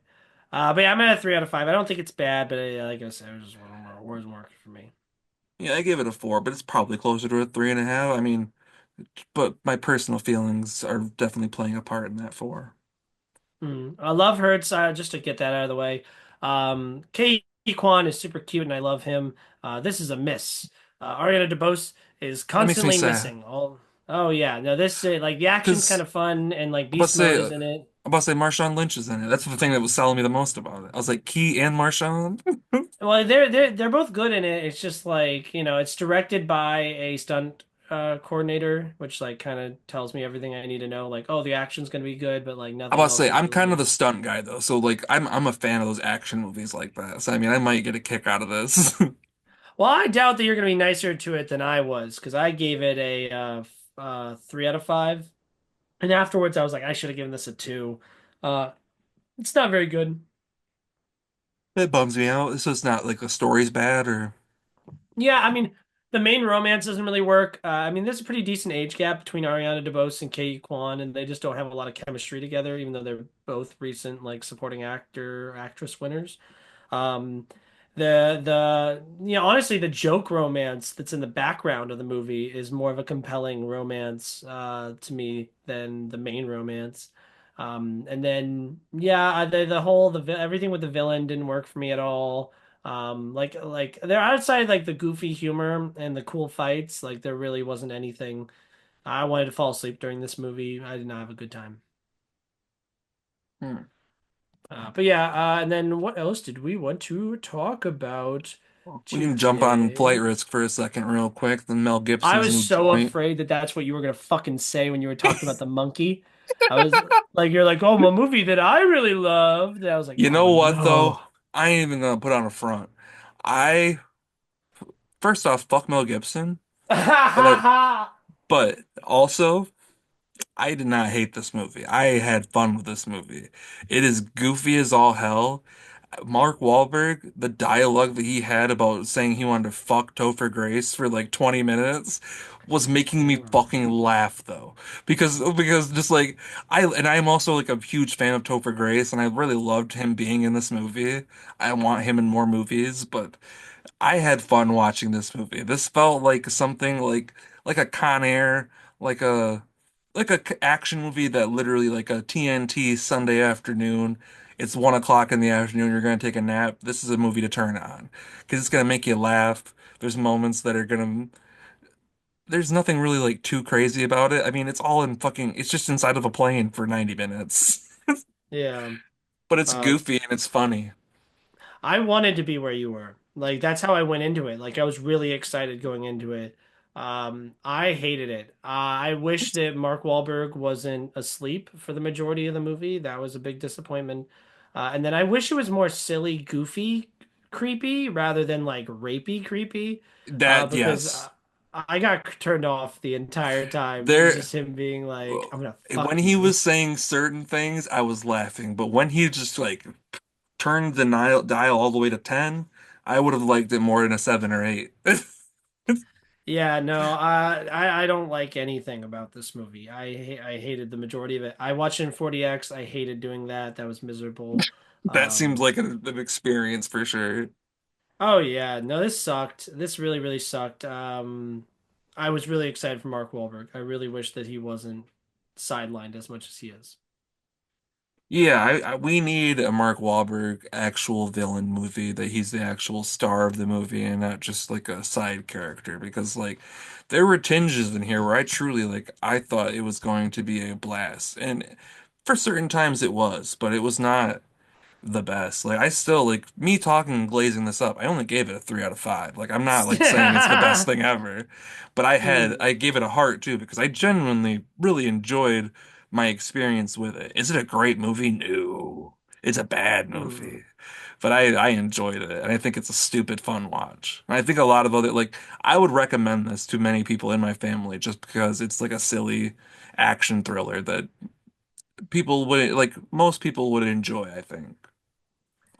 But yeah, I'm at a 3 out of 5. I don't think it's bad, but like I said, it was just one more words working for me. Yeah, I gave it a 4, but it's probably closer to a 3.5. I mean, but my personal feelings are definitely playing a part in that 4. I love Hurts. Just to get that out of the way. K. Kwan is super cute, and I love him. This is a miss. Ariana DeBose is That makes me constantly sad. missing. Oh yeah, no, this like the action's kind Because of fun, and like I'm about to Beast say, Mode is I'm in it. about to say Marshawn Lynch is in it. That's the thing that was selling me the most about it. I was like, Key and Marshawn? Well, they're both good in it. It's just like, it's directed by a stunt coordinator, which like kind of tells me everything I need to know. Like, oh, the action's gonna be good, but like I'm nothing about to else say, is I'm kind of really. the stunt guy though. So like I'm a fan of those action movies like that. So I mean I might get a kick out of this. Well, I doubt that you're gonna be nicer to it than I was, because I gave it a 3 out of 5, and afterwards I was like, I should have given this a 2. Uh, it's not very good. It bums me out. So it's not like the story's bad or Yeah, I mean, the main romance doesn't really work. I mean, there's a pretty decent age gap between Ariana DeBose and Kei Kwan, and they just don't have a lot of chemistry together, even though they're both recent like supporting actor actress winners. Um, honestly, the joke romance that's in the background of the movie is more of a compelling romance to me than the main romance. And then yeah, the whole everything with the villain didn't work for me at all. Like they're outside like the goofy humor and the cool fights. Like there really wasn't anything. I wanted to fall asleep during this movie. I did not have a good time. hmm. But yeah, and then what else did we want to talk about We can jump on Flight today? Risk for a second real quick. Then Mel I Gibson's was new so joint. afraid that that's what you were gonna fucking say when you were talking about the monkey. I was like, you're like, oh, a movie that I really loved. And I was like, You oh know what though? no. I ain't even gonna put on a front. I first off, fuck Mel Gibson, but but also I did not hate this movie. I had fun with this movie. It is goofy as all hell. Mark Wahlberg, the dialogue that he had about saying he wanted to fuck Topher Grace for like 20 minutes was making me fucking laugh though. Because just like I am also like a huge fan of Topher Grace and I really loved him being in this movie. I want him in more movies, but I had fun watching this movie. This felt like something like a Con Air, like a action movie that literally like a TNT Sunday afternoon. It's 1 o'clock in the afternoon. You're gonna take a nap. This is a movie to turn on because it's gonna make you laugh. There's moments that are gonna. There's nothing really like too crazy about it. I mean, it's all in fucking. It's just inside of a plane for 90 minutes, Yeah. but it's Uh, goofy and it's funny. I wanted to be where you were. Like that's how I went into it. Like I was really excited going into it. I hated it. I wish that Mark Wahlberg wasn't asleep for the majority of the movie. That was a big disappointment. And then I wish it was more silly, goofy, creepy rather than like rapey, creepy. That Because yes. I got turned off the entire time. It was There. just him being like, "I'm gonna When fuck he you." was saying certain things, I was laughing, but when he just like turned the dial all the way to 10, I would have liked it more than a 7 or 8. Yeah, no, I don't like anything about this movie. I hated the majority of it. I watched it in 40X. I hated doing that. That was miserable. That seems Um, like an experience for sure. oh yeah, no, this sucked. This really, really sucked. I was really excited for Mark Wahlberg. I really wish that he wasn't sidelined as much as he is. Yeah, we need a Mark Wahlberg actual villain movie that he's the actual star of the movie and not just like a side character because like there were tinges in here where I truly like I thought it was going to be a blast and for certain times it was, but it was not the best. Like I still like me talking and glazing this up. I only gave it a 3 out of 5. Like I'm not like saying it's the best thing ever, but Hmm. I gave it a heart too because I genuinely really enjoyed my experience with it. Is it a great movie? No. It's a bad Hmm. movie. But I enjoyed it and I think it's a stupid fun watch. And I think a lot of other like I would recommend this to many people in my family just because it's like a silly action thriller that people would like most people would enjoy, I think.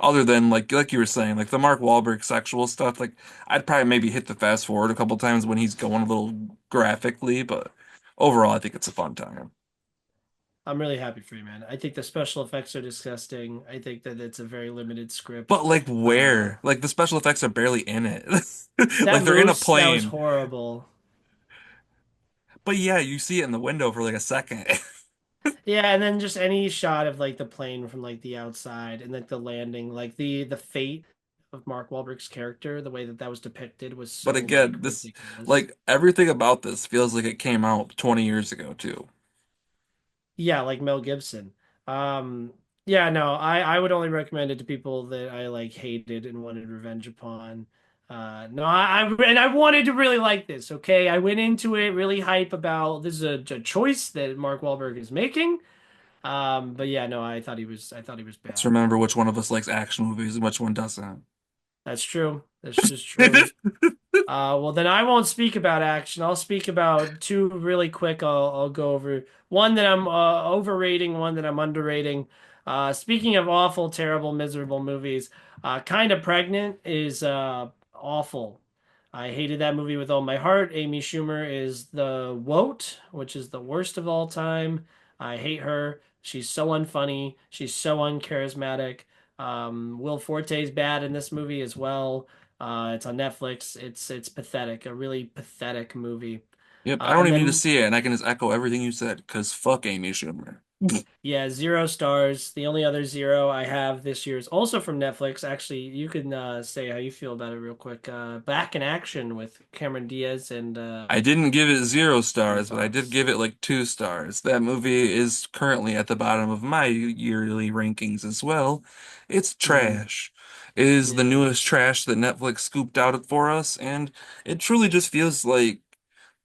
Other than like you were saying, like the Mark Wahlberg sexual stuff, like I'd probably maybe hit the fast forward a couple times when he's going a little graphically, but overall I think it's a fun time. I'm really happy for you, man. I think the special effects are disgusting. I think that it's a very limited script. But like Uh, where? Like the special effects are barely in it. that Like they're in a moose, that was plane. horrible. But yeah, you see it in the window for like a second. Yeah, and then just any shot of like the plane from like the outside and like the landing, like the fate of Mark Wahlberg's character, the way that that was depicted was But so like again, this ridiculous. like everything about this feels like it came out 20 years ago too. Yeah, like Mel Gibson. Um, yeah, no, I would only recommend it to people that I like hated and wanted revenge upon. No, and I wanted to really like this. Okay, I went into it really hype about this is a choice that Mark Wahlberg is making. But yeah, no, I thought he was Let's bad. remember which one of us likes action movies and which one doesn't. That's true. That's just true. Well, then I won't speak about action. I'll speak about two really quick. I'll go over one that I'm overrating, one that I'm underrating. Speaking of awful, terrible, miserable movies, Kind of Pregnant is awful. I hated that movie with all my heart. Amy Schumer is the woat, which is the worst of all time. I hate her. She's so unfunny. She's so uncharismatic. Will Forte's bad in this movie as well. It's on Netflix. It's pathetic, a really pathetic movie. Yep, I don't And even need to then see it, and I can just echo everything you said, because fuck Amy Schumer. yeah, 0 stars. The only other zero I have this year is also from Netflix. Actually, you can say how you feel about it real quick. Back in Action with Cameron Diaz and I didn't give it zero Jamie stars, but I did Foxx. give it like 2 stars. That movie is currently at the bottom of my yearly rankings as well. It's Mm, trash. It is the yeah, it newest is. trash that Netflix scooped out for us, and it truly just feels like,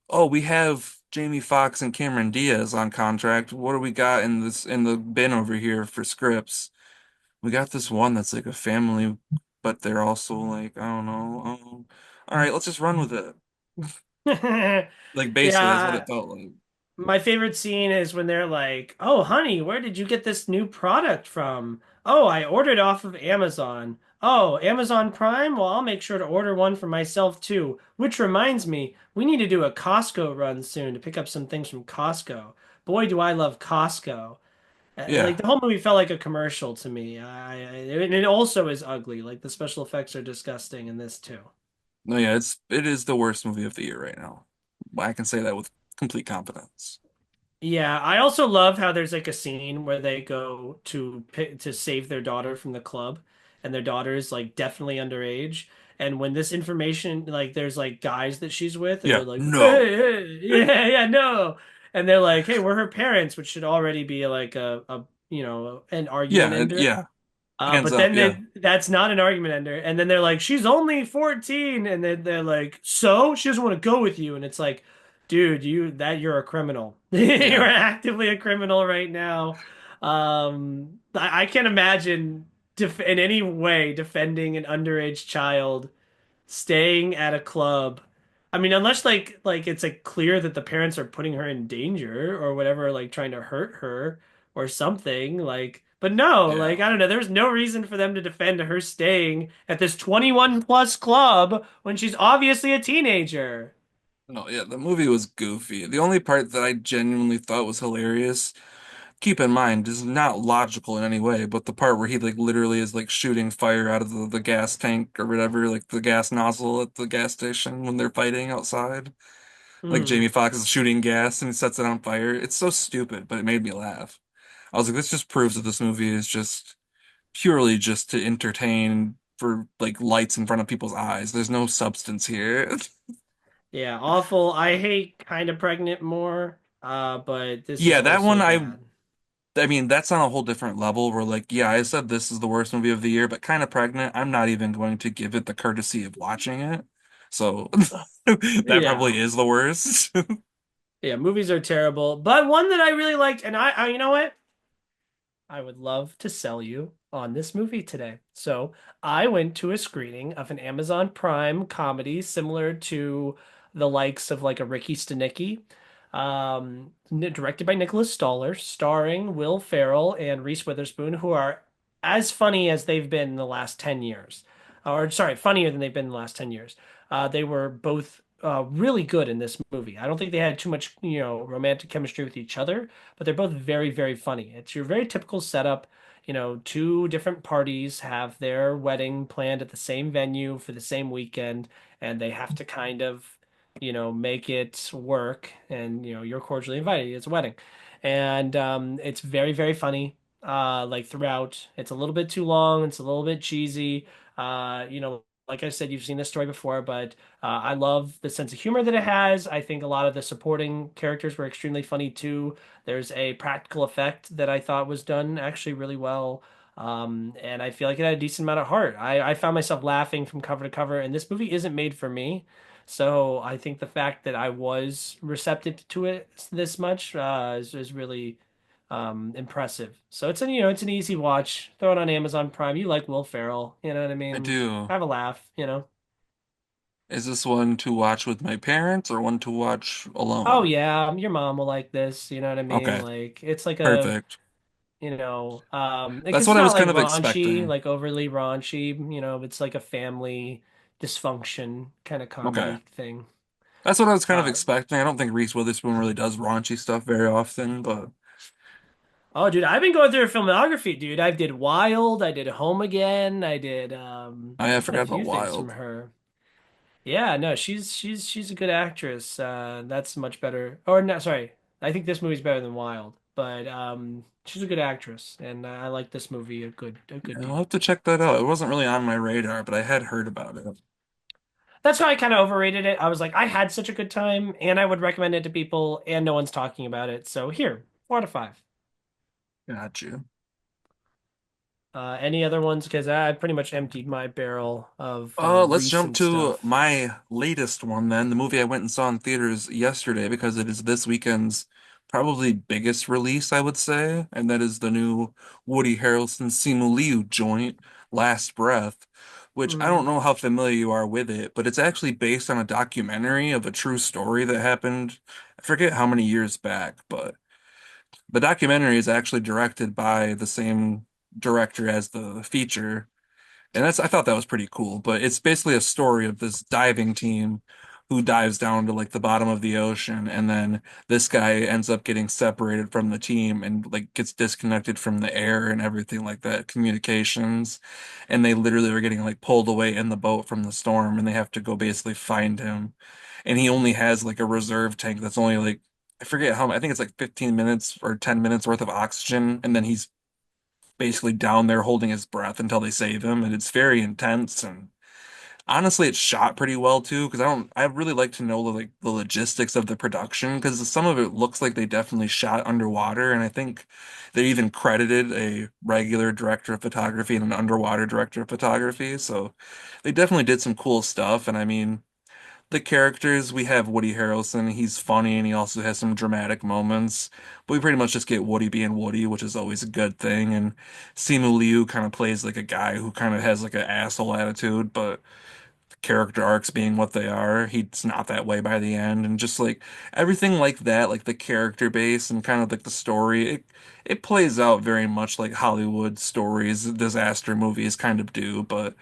oh, we have Jamie Foxx and Cameron Diaz on contract. What do we got in this in the bin over here for scripts? We got this one that's like a family, but they're also like, I don't know. All right, let's just run with it. Like basically, that's what Yeah, it felt like. my favorite scene is when they're like, "Oh, honey, where did you get this new product from?" "Oh, I ordered off of Amazon." "Oh, Amazon Prime? Well, I'll make sure to order one for myself too. Which reminds me, we need to do a Costco run soon to pick up some things from Costco. Boy, do I love Costco. Like Yeah. the whole movie felt like a commercial to me. And it also is ugly. Like the special effects are disgusting in this too. No, yeah, it is the worst movie of the year right now. I can say that with complete confidence. Yeah, I also love how there's like a scene where they go to to save their daughter from the club, and their daughter is like definitely underage. And when this information, like, there's like guys that she's with, and they're Yeah. like, No. "Hey, hey, yeah, yeah, no," and they're like, "Hey, we're her parents," which should already be like a an argument Yeah, ender. yeah. Hands But up, then yeah. that's not an argument ender. And then they're like, she's only 14. And then they're like, so she doesn't want to go with you. And it's like, dude, you're a criminal. You're Yeah. actively a criminal right now. I can't imagine def in any way defending an underage child staying at a club. I mean, unless like it's like clear that the parents are putting her in danger or whatever, like trying to hurt her or something, like But no, like, Yeah. I don't know. There's no reason for them to defend her staying at this 21 plus club when she's obviously a teenager. No, yeah, the movie was goofy. The only part that I genuinely thought was hilarious, keep in mind, is not logical in any way, but the part where he like literally is like shooting fire out of the gas tank or whatever, like the gas nozzle at the gas station when they're fighting outside. Like Hmm. Jamie Foxx is shooting gas and he sets it on fire. It's so stupid, but it made me laugh. I was like, this just proves that this movie is just purely just to entertain for like lights in front of people's eyes. There's no substance here. Yeah, awful. I hate Kind of Pregnant more, but this is Yeah, that also one bad. I mean, that's on a whole different level where like, yeah, I said this is the worst movie of the year, but kind of pregnant, I'm not even going to give it the courtesy of watching it. So that Yeah. probably is the worst. Yeah, movies are terrible. But one that I really liked, and you know what? I would love to sell you on this movie today. So I went to a screening of an Amazon Prime comedy similar to the likes of like a Ricky Stenicki, directed by Nicholas Stoller, starring Will Ferrell and Reese Witherspoon, who are as funny as they've been in the last 10 years. Or sorry, funnier than they've been in the last 10 years. They were both really good in this movie. I don't think they had too much, romantic chemistry with each other, but they're both very, very funny. It's your very typical setup. Two different parties have their wedding planned at the same venue for the same weekend, and they have to kind of, make it work. And, you're cordially invited. It's a wedding. And it's very, very funny. Like throughout, it's a little bit too long. It's a little bit cheesy. Like I said, you've seen this story before, but I love the sense of humor that it has. I think a lot of the supporting characters were extremely funny too. There's a practical effect that I thought was done actually really well. And I feel like it had a decent amount of heart. I found myself laughing from cover to cover, and this movie isn't made for me. So I think the fact that I was receptive to it this much is really impressive. So it's an easy watch. Throw it on Amazon Prime. You like Will Ferrell, you know what I I mean? do. Have a laugh. Is this one to watch with my parents or one to watch Oh alone? yeah, your mom will like this, you know what I mean? Okay, Like it's like a perfect. like That's it's what I not was like kind of raunchy, expecting. like overly raunchy, it's like a family dysfunction kind of Okay. comedy thing. That's what I was kind of Uh expecting. I don't think Reese Witherspoon really does raunchy stuff very often, but oh dude, I've been going through her filmography, dude. I did Wild, I did Home Again, I did I done a forgot about few things from Wild. her. Yeah, no, she's a good actress. That's much better. Or no, sorry. I think this movie's better than Wild, but she's a good actress, and I like this movie a good Yeah, I'll deal. have to check that out. It wasn't really on my radar, but I had heard about it. That's how I kind of overrated it. I was like, I had such a good time, and I would recommend it to people, and no one's talking about it. So here, 4 out of 5. Got you. Any other ones? Because I pretty much emptied my barrel of Let's jump recent to stuff. my latest one then, the movie I went and saw in theaters yesterday because it is this weekend's probably biggest release, I would say, and that is the new Woody Harrelson Simu Liu joint, Last Breath, which I don't Mhm. know how familiar you are with it, but it's actually based on a documentary of a true story that happened, I forget how many years back, but the documentary is actually directed by the same director as the feature. And I thought that was pretty cool, but it's basically a story of this diving team who dives down to like the bottom of the ocean, and then this guy ends up getting separated from the team and like gets disconnected from the air and everything like that, communications. And they literally are getting like pulled away in the boat from the storm, and they have to go basically find him. And he only has like a reserve tank that's only like I forget how, I think it's like 15 minutes or 10 minutes worth of oxygen, and then he's basically down there holding his breath until they save him, and it's very intense. And honestly, it's shot pretty well too, because I really like to know the logistics of the production, because some of it looks like they definitely shot underwater, and I think they even credited a regular director of photography and an underwater director of photography, so they definitely did some cool stuff. And I mean, the characters, we have Woody Harrelson. He's funny and he also has some dramatic moments. But we pretty much just get Woody being Woody, which is always a good thing. And Simu Liu kind of plays like a guy who kind of has like an asshole attitude, but character arcs being what they are. He's not that way by the end, and just like everything like that, like the character base and kind of like the story, it plays out very much like Hollywood stories, disaster movies kind of do, but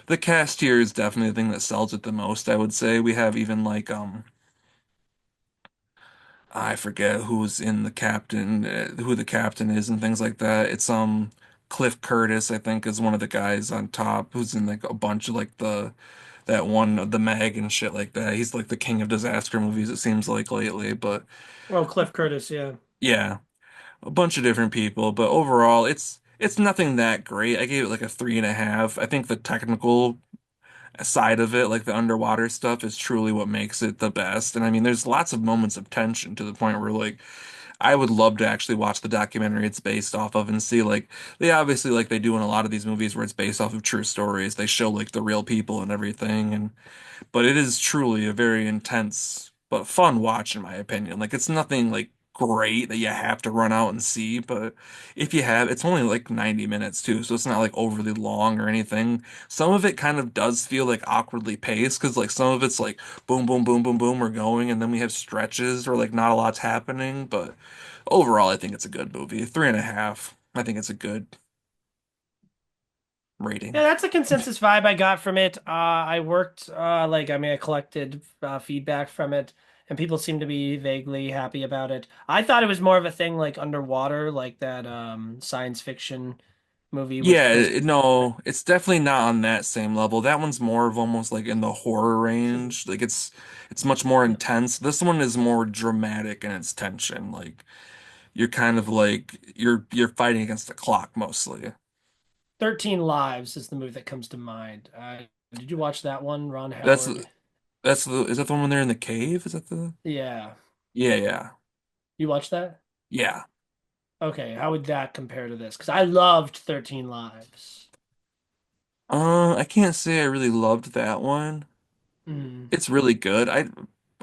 the cast here is definitely the thing that sells it the most, I would say. We have even like I forget who's in the captain, who the captain is and things like that. It's Cliff Curtis, I think, is one of the guys on top who's in like a bunch of like that one the Meg and shit like that. He's like the king of disaster movies, it seems like lately. But Oh, Cliff Curtis, yeah. yeah, a bunch of different people. But overall, it's nothing that great. I gave it like a 3.5. I think the technical side of it, like the underwater stuff, is truly what makes it the best. And I mean, there's lots of moments of tension to the point where like I would love to actually watch the documentary it's based off of and see like they obviously like they do in a lot of these movies where it's based off of true stories. They show like the real people and everything, and but it is truly a very intense but fun watch in my opinion. Like it's nothing like great that you have to run out and see, but if you have, it's only like 90 minutes too, so it's not like overly long or anything. Some of it kind of does feel like awkwardly paced because like some of it's like boom, boom, boom, boom, boom, we're going, and then we have stretches where like not a lot's happening, but overall, I think it's a good movie. 3.5. I think it's a good Yeah, rating. that's a consensus vibe I got from it. I worked, I collected feedback from it, and people seem to be vaguely happy about it. I thought it was more of a thing like underwater, like that science fiction movie with Yeah, Chris. no, it's definitely not on that same level. That one's more of almost like in the horror range. Like it's much more intense. This one is more dramatic in its tension. Like you're kind of like you're fighting against the clock mostly. 13 Lives is the movie that comes to mind. Did you watch that one, Ron That's Howard? that's the is that the one when they're in the cave? Is that the Yeah. Yeah, yeah. You watched that? Yeah. Okay, how would that compare to this? Because I loved 13 Lives. I can't say I really loved that one. Mm. It's really good. I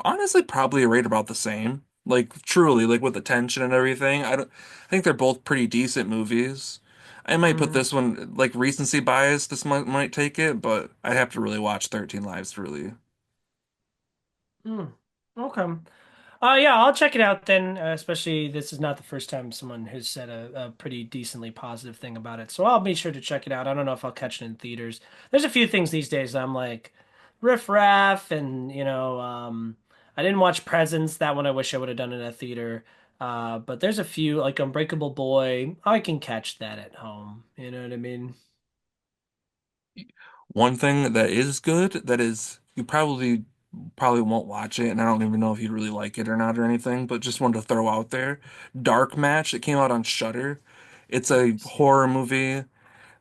honestly probably rate about the same. Like truly, like with the tension and everything. I think they're both pretty decent movies. I might put Mm. this one like recency bias. This might take it, but I'd have to really watch 13 Lives to really. Mm. Okay. Yeah, I'll check it out then. Especially this is not the first time someone has said a pretty decently positive thing about it, so I'll be sure to check it out. I don't know if I'll catch it in theaters. There's a few things these days I'm like riff raff, and I didn't watch Presents. That one I wish I would have done in a theater. But there's a few like Unbreakable Boy. I can catch that at home. You know what I mean? One thing that is good that is you probably won't watch it, and I don't even know if you'd really like it or not or anything, but just wanted to throw out there. Dark Match, it came out on Shudder. It's a horror movie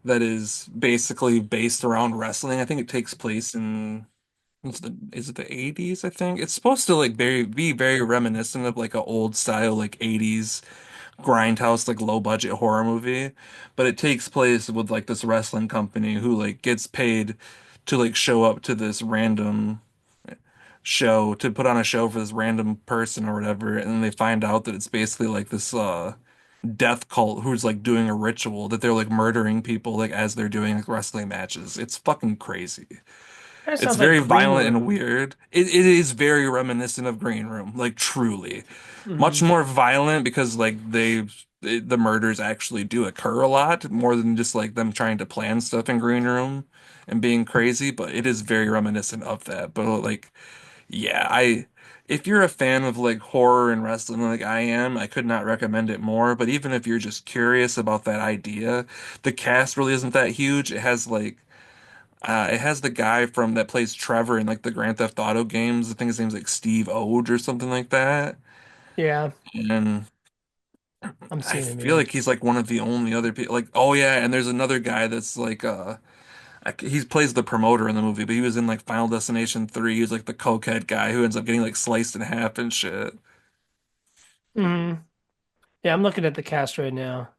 that is basically based around wrestling. I think it takes place in is it the 80s, I think? It's supposed to like be very reminiscent of like a old style like 80s grindhouse like low budget horror movie, but it takes place with like this wrestling company who like gets paid to like show up to this random show to put on a show for this random person or whatever, and then they find out that it's basically like this death cult who's like doing a ritual that they're like murdering people like as they're doing like wrestling matches. It's fucking crazy. That It's sounds like very Green violent and Room. weird. It is very reminiscent of Green Room, like truly. Much Hmm. more violent because like the murders actually do occur a lot more than just like them trying to plan stuff in Green Room and being crazy, but it is very reminiscent of that. But like yeah, I if you're a fan of like horror and wrestling like I am, I could not recommend it more. But even if you're just curious about that idea, the cast really isn't that huge. It has the guy from that plays Trevor in like the Grand Theft Auto games. I think his name's like Steve Ode or something like that. Yeah, And I'm I seeing him feel here. like he's like one of the only other people. Like, oh yeah, and there's another guy that's like he plays the promoter in the movie, but he was in like Final Destination 3. He was like the cokehead guy who ends up getting like sliced in half and shit. Hmm. Yeah, I'm looking at the cast right now.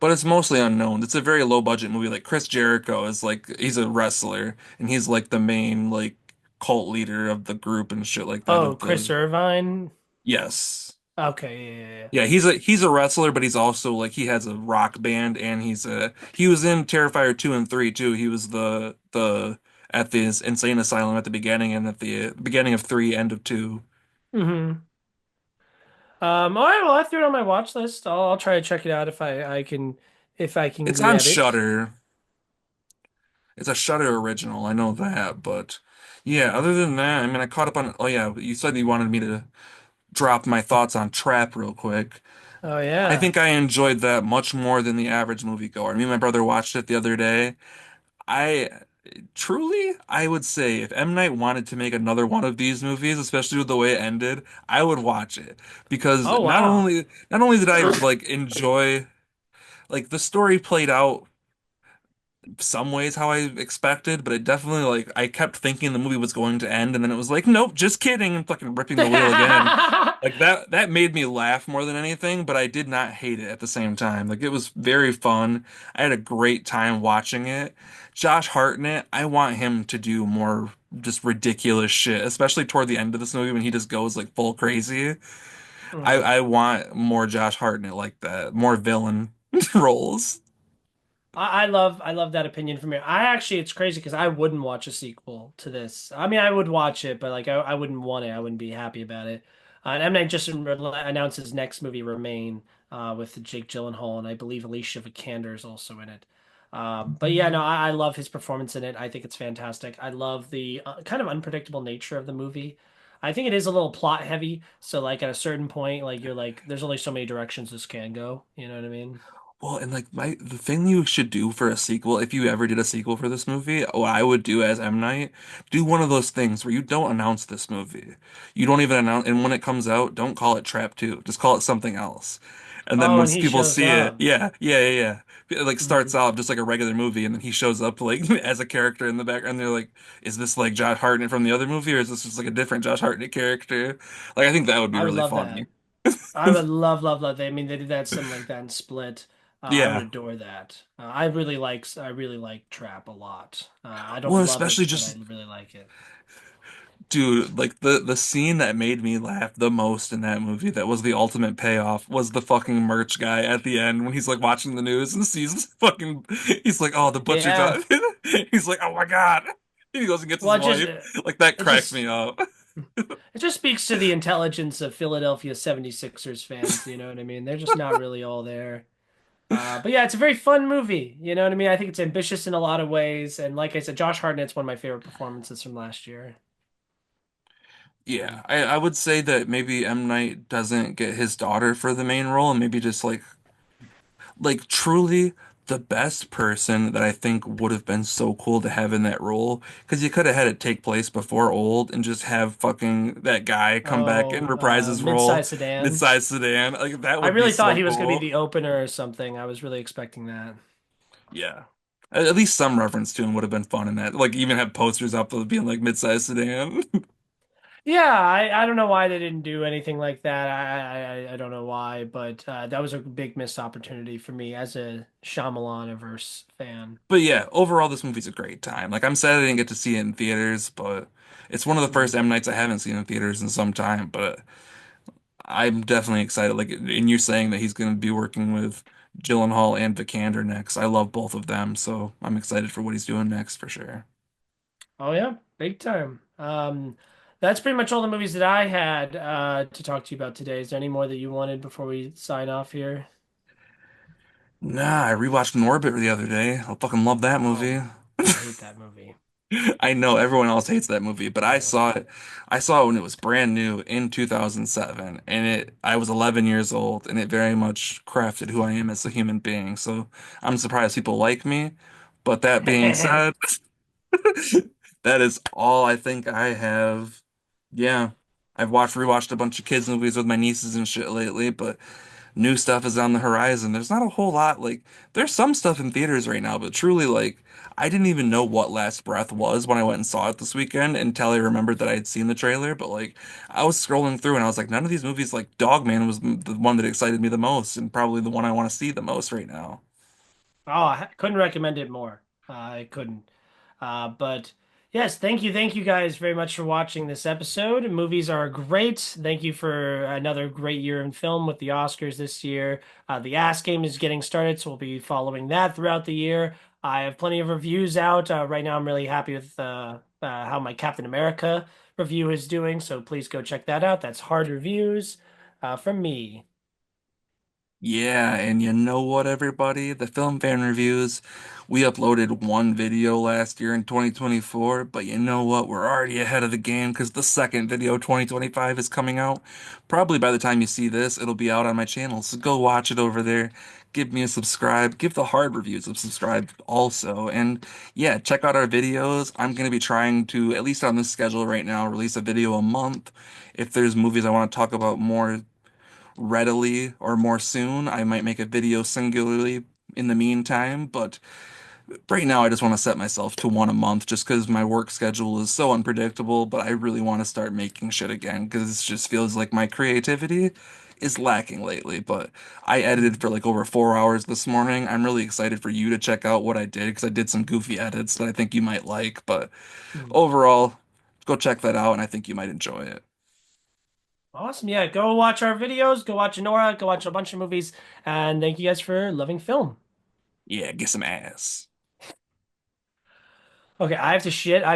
But it's mostly unknown. It's a very low budget movie. Like Chris Jericho is like he's a wrestler and he's like the main like cult leader of the group and shit like that Oh, of Chris the Irvine. yes. Okay, yeah, yeah, yeah. Yeah, he's a wrestler, but he's also like he has a rock band and he was in Terrifier 2 and 3 too. He was the at the insane asylum at the beginning and at the beginning of three, end of two. Hmm. All right, well, I threw it on my watch list. I'll try to check it out if I can It's on grab it. Shudder. It's a Shudder original. I know that, but yeah. Other than that, I mean, I caught up on. Oh yeah, you said you wanted me to drop my thoughts on Trap real quick. Oh I yeah. think I enjoyed that much more than the average moviegoer. Me and my brother watched it the other day. I truly, I would say if M. Night wanted to make another one of these movies, especially with the way it ended, I would watch it because Oh wow. not only did I like enjoy like the story played out some ways how I expected, but it definitely like I kept thinking the movie was going to end, and then it was like, nope, just kidding, and fucking ripping the wheel again. Like that made me laugh more than anything, but I did not hate it at the same time. Like it was very fun. I had a great time watching it. Josh Hartnett, I want him to do more just ridiculous shit, especially toward the end of this movie when he just goes like full crazy. Mhm. I want more Josh Hartnett like that, more villain roles. I love that opinion from you. I actually it's crazy because I wouldn't watch a sequel to this. I mean, I would watch it, but like I wouldn't want it. I wouldn't be happy about it. And M. Night just announced his next movie, Remain, with Jake Gyllenhaal, and I believe Alicia Vikander is also in it. But yeah, no, I love his performance in it. I think it's fantastic. I love the kind of unpredictable nature of the movie. I think it is a little plot heavy, so like at a certain point, like you're like, there's only so many directions this can go. You know what I mean? Well, and like the thing you should do for a sequel, if you ever did a sequel for this movie, what I would do as M. Night, do one of those things where you don't announce this movie. You don't even announce, and when it comes out, don't call it Trap 2. Just call it something else. And then Oh, and once he people shows see it, up. yeah. It like starts Mhm. off just like a regular movie, and then he shows up like as a character in the background. They're like, is this like Josh Hartnett from the other movie, or is this just like a different Josh Hartnett character? Like I think that would be I would really love that. funny. I would love that. I mean, they did that something like that in Split. I would Yeah. adore that. I really like Trap a lot. I don't Well, love especially it, but I just really like it. dude, like the scene that made me laugh the most in that movie, that was the ultimate payoff, was the fucking merch guy at the end when he's like watching the news and sees fucking, he's like, oh, the butcher Yeah. got, he's like, oh my God. He goes and gets his Well, wife. Like that it cracked just me up. it just speaks to the intelligence of Philadelphia 76ers fans, you know what I mean? They're just not really all there. But yeah, it's a very fun movie. You know what I mean? I think it's ambitious in a lot of ways. And like I said, Josh Hartnett's one of my favorite performances from last year. Yeah, I would say that maybe M. Night doesn't get his daughter for the main role, and maybe just like truly the best person that I think would have been so cool to have in that role, because you could have had it take place before Old and just have fucking that guy come back and Oh, reprise his role, mid-size sedan. mid-size sedan. Like that I would be really thought so he was going to be cool. the opener or something. I was really expecting that. Yeah. At least some reference to him would have been fun in that. Like even have posters up of being like mid-size sedan. Yeah, I don't know why they didn't do anything like that. I don't know why, but that was a big missed opportunity for me as a Shyamalan-averse fan. But yeah, overall this movie's a great time. Like I'm sad I didn't get to see it in theaters, but it's one of the first Mhm. M Nights I haven't seen in theaters in some time, but I'm definitely excited. Like, and you're saying that he's going to be working with Gyllenhaal and Vikander next. I love both of them, so I'm excited for what he's doing next for sure. Oh yeah, big time. That's pretty much all the movies that I had to talk to you about today. Is there any more that you wanted before we sign off here? Nah, I rewatched Norbit the other day. I fucking love that Oh, movie. I hate that movie. I know everyone else hates that movie, but I Yeah. saw it. I saw it when it was brand new in 2007, and I was 11 years old, and it very much crafted who I am as a human being. So I'm surprised people like me. But that being said, that is all I think I have. Yeah, I've rewatched a bunch of kids movies with my nieces and shit lately, but new stuff is on the horizon. There's not a whole lot. Like there's some stuff in theaters right now, but truly like I didn't even know what Last Breath was when I went and saw it this weekend until I remembered that I had seen the trailer. But like I was scrolling through and I was like, none of these movies, like Dogman was the one that excited me the most and probably the one I want to see the most right now. Oh, I couldn't recommend it more. I couldn't. But Yes, thank you guys very much for watching this episode. Movies are great. Thank you for another great year in film with the Oscars this year. The Ask Game is getting started, so we'll be following that throughout the year. I have plenty of reviews out. Right now, I'm really happy with how my Captain America review is doing, so please go check that out. That's hard reviews from me. Yeah, and you know what, everybody? The Film Fan Reviews, we uploaded one video last year in 2024, but you know what? We're already ahead of the game because the second video, 2025, is coming out. Probably by the time you see this, it'll be out on my channel, so go watch it over there. Give me a subscribe. Give the hard reviews a subscribe also. And yeah, check out our videos. I'm going to be trying to, at least on this schedule right now, release a video a month. If there's movies I want to talk about more readily or more soon, I might make a video singularly in the meantime, but right now I just want to set myself to one a month just because my work schedule is so unpredictable, but I really want to start making shit again because it just feels like my creativity is lacking lately. But I edited Mhm. for like over 4 hours this morning. I'm really excited for you to check out what I did because I did some goofy edits that I think you might like, but Mhm. overall, go check that out and I think you might enjoy it. Awesome. Yeah, go watch our videos, go watch Nora, go watch a bunch of movies, and thank you guys for loving film. Yeah, get some ass. Okay, I have to shit.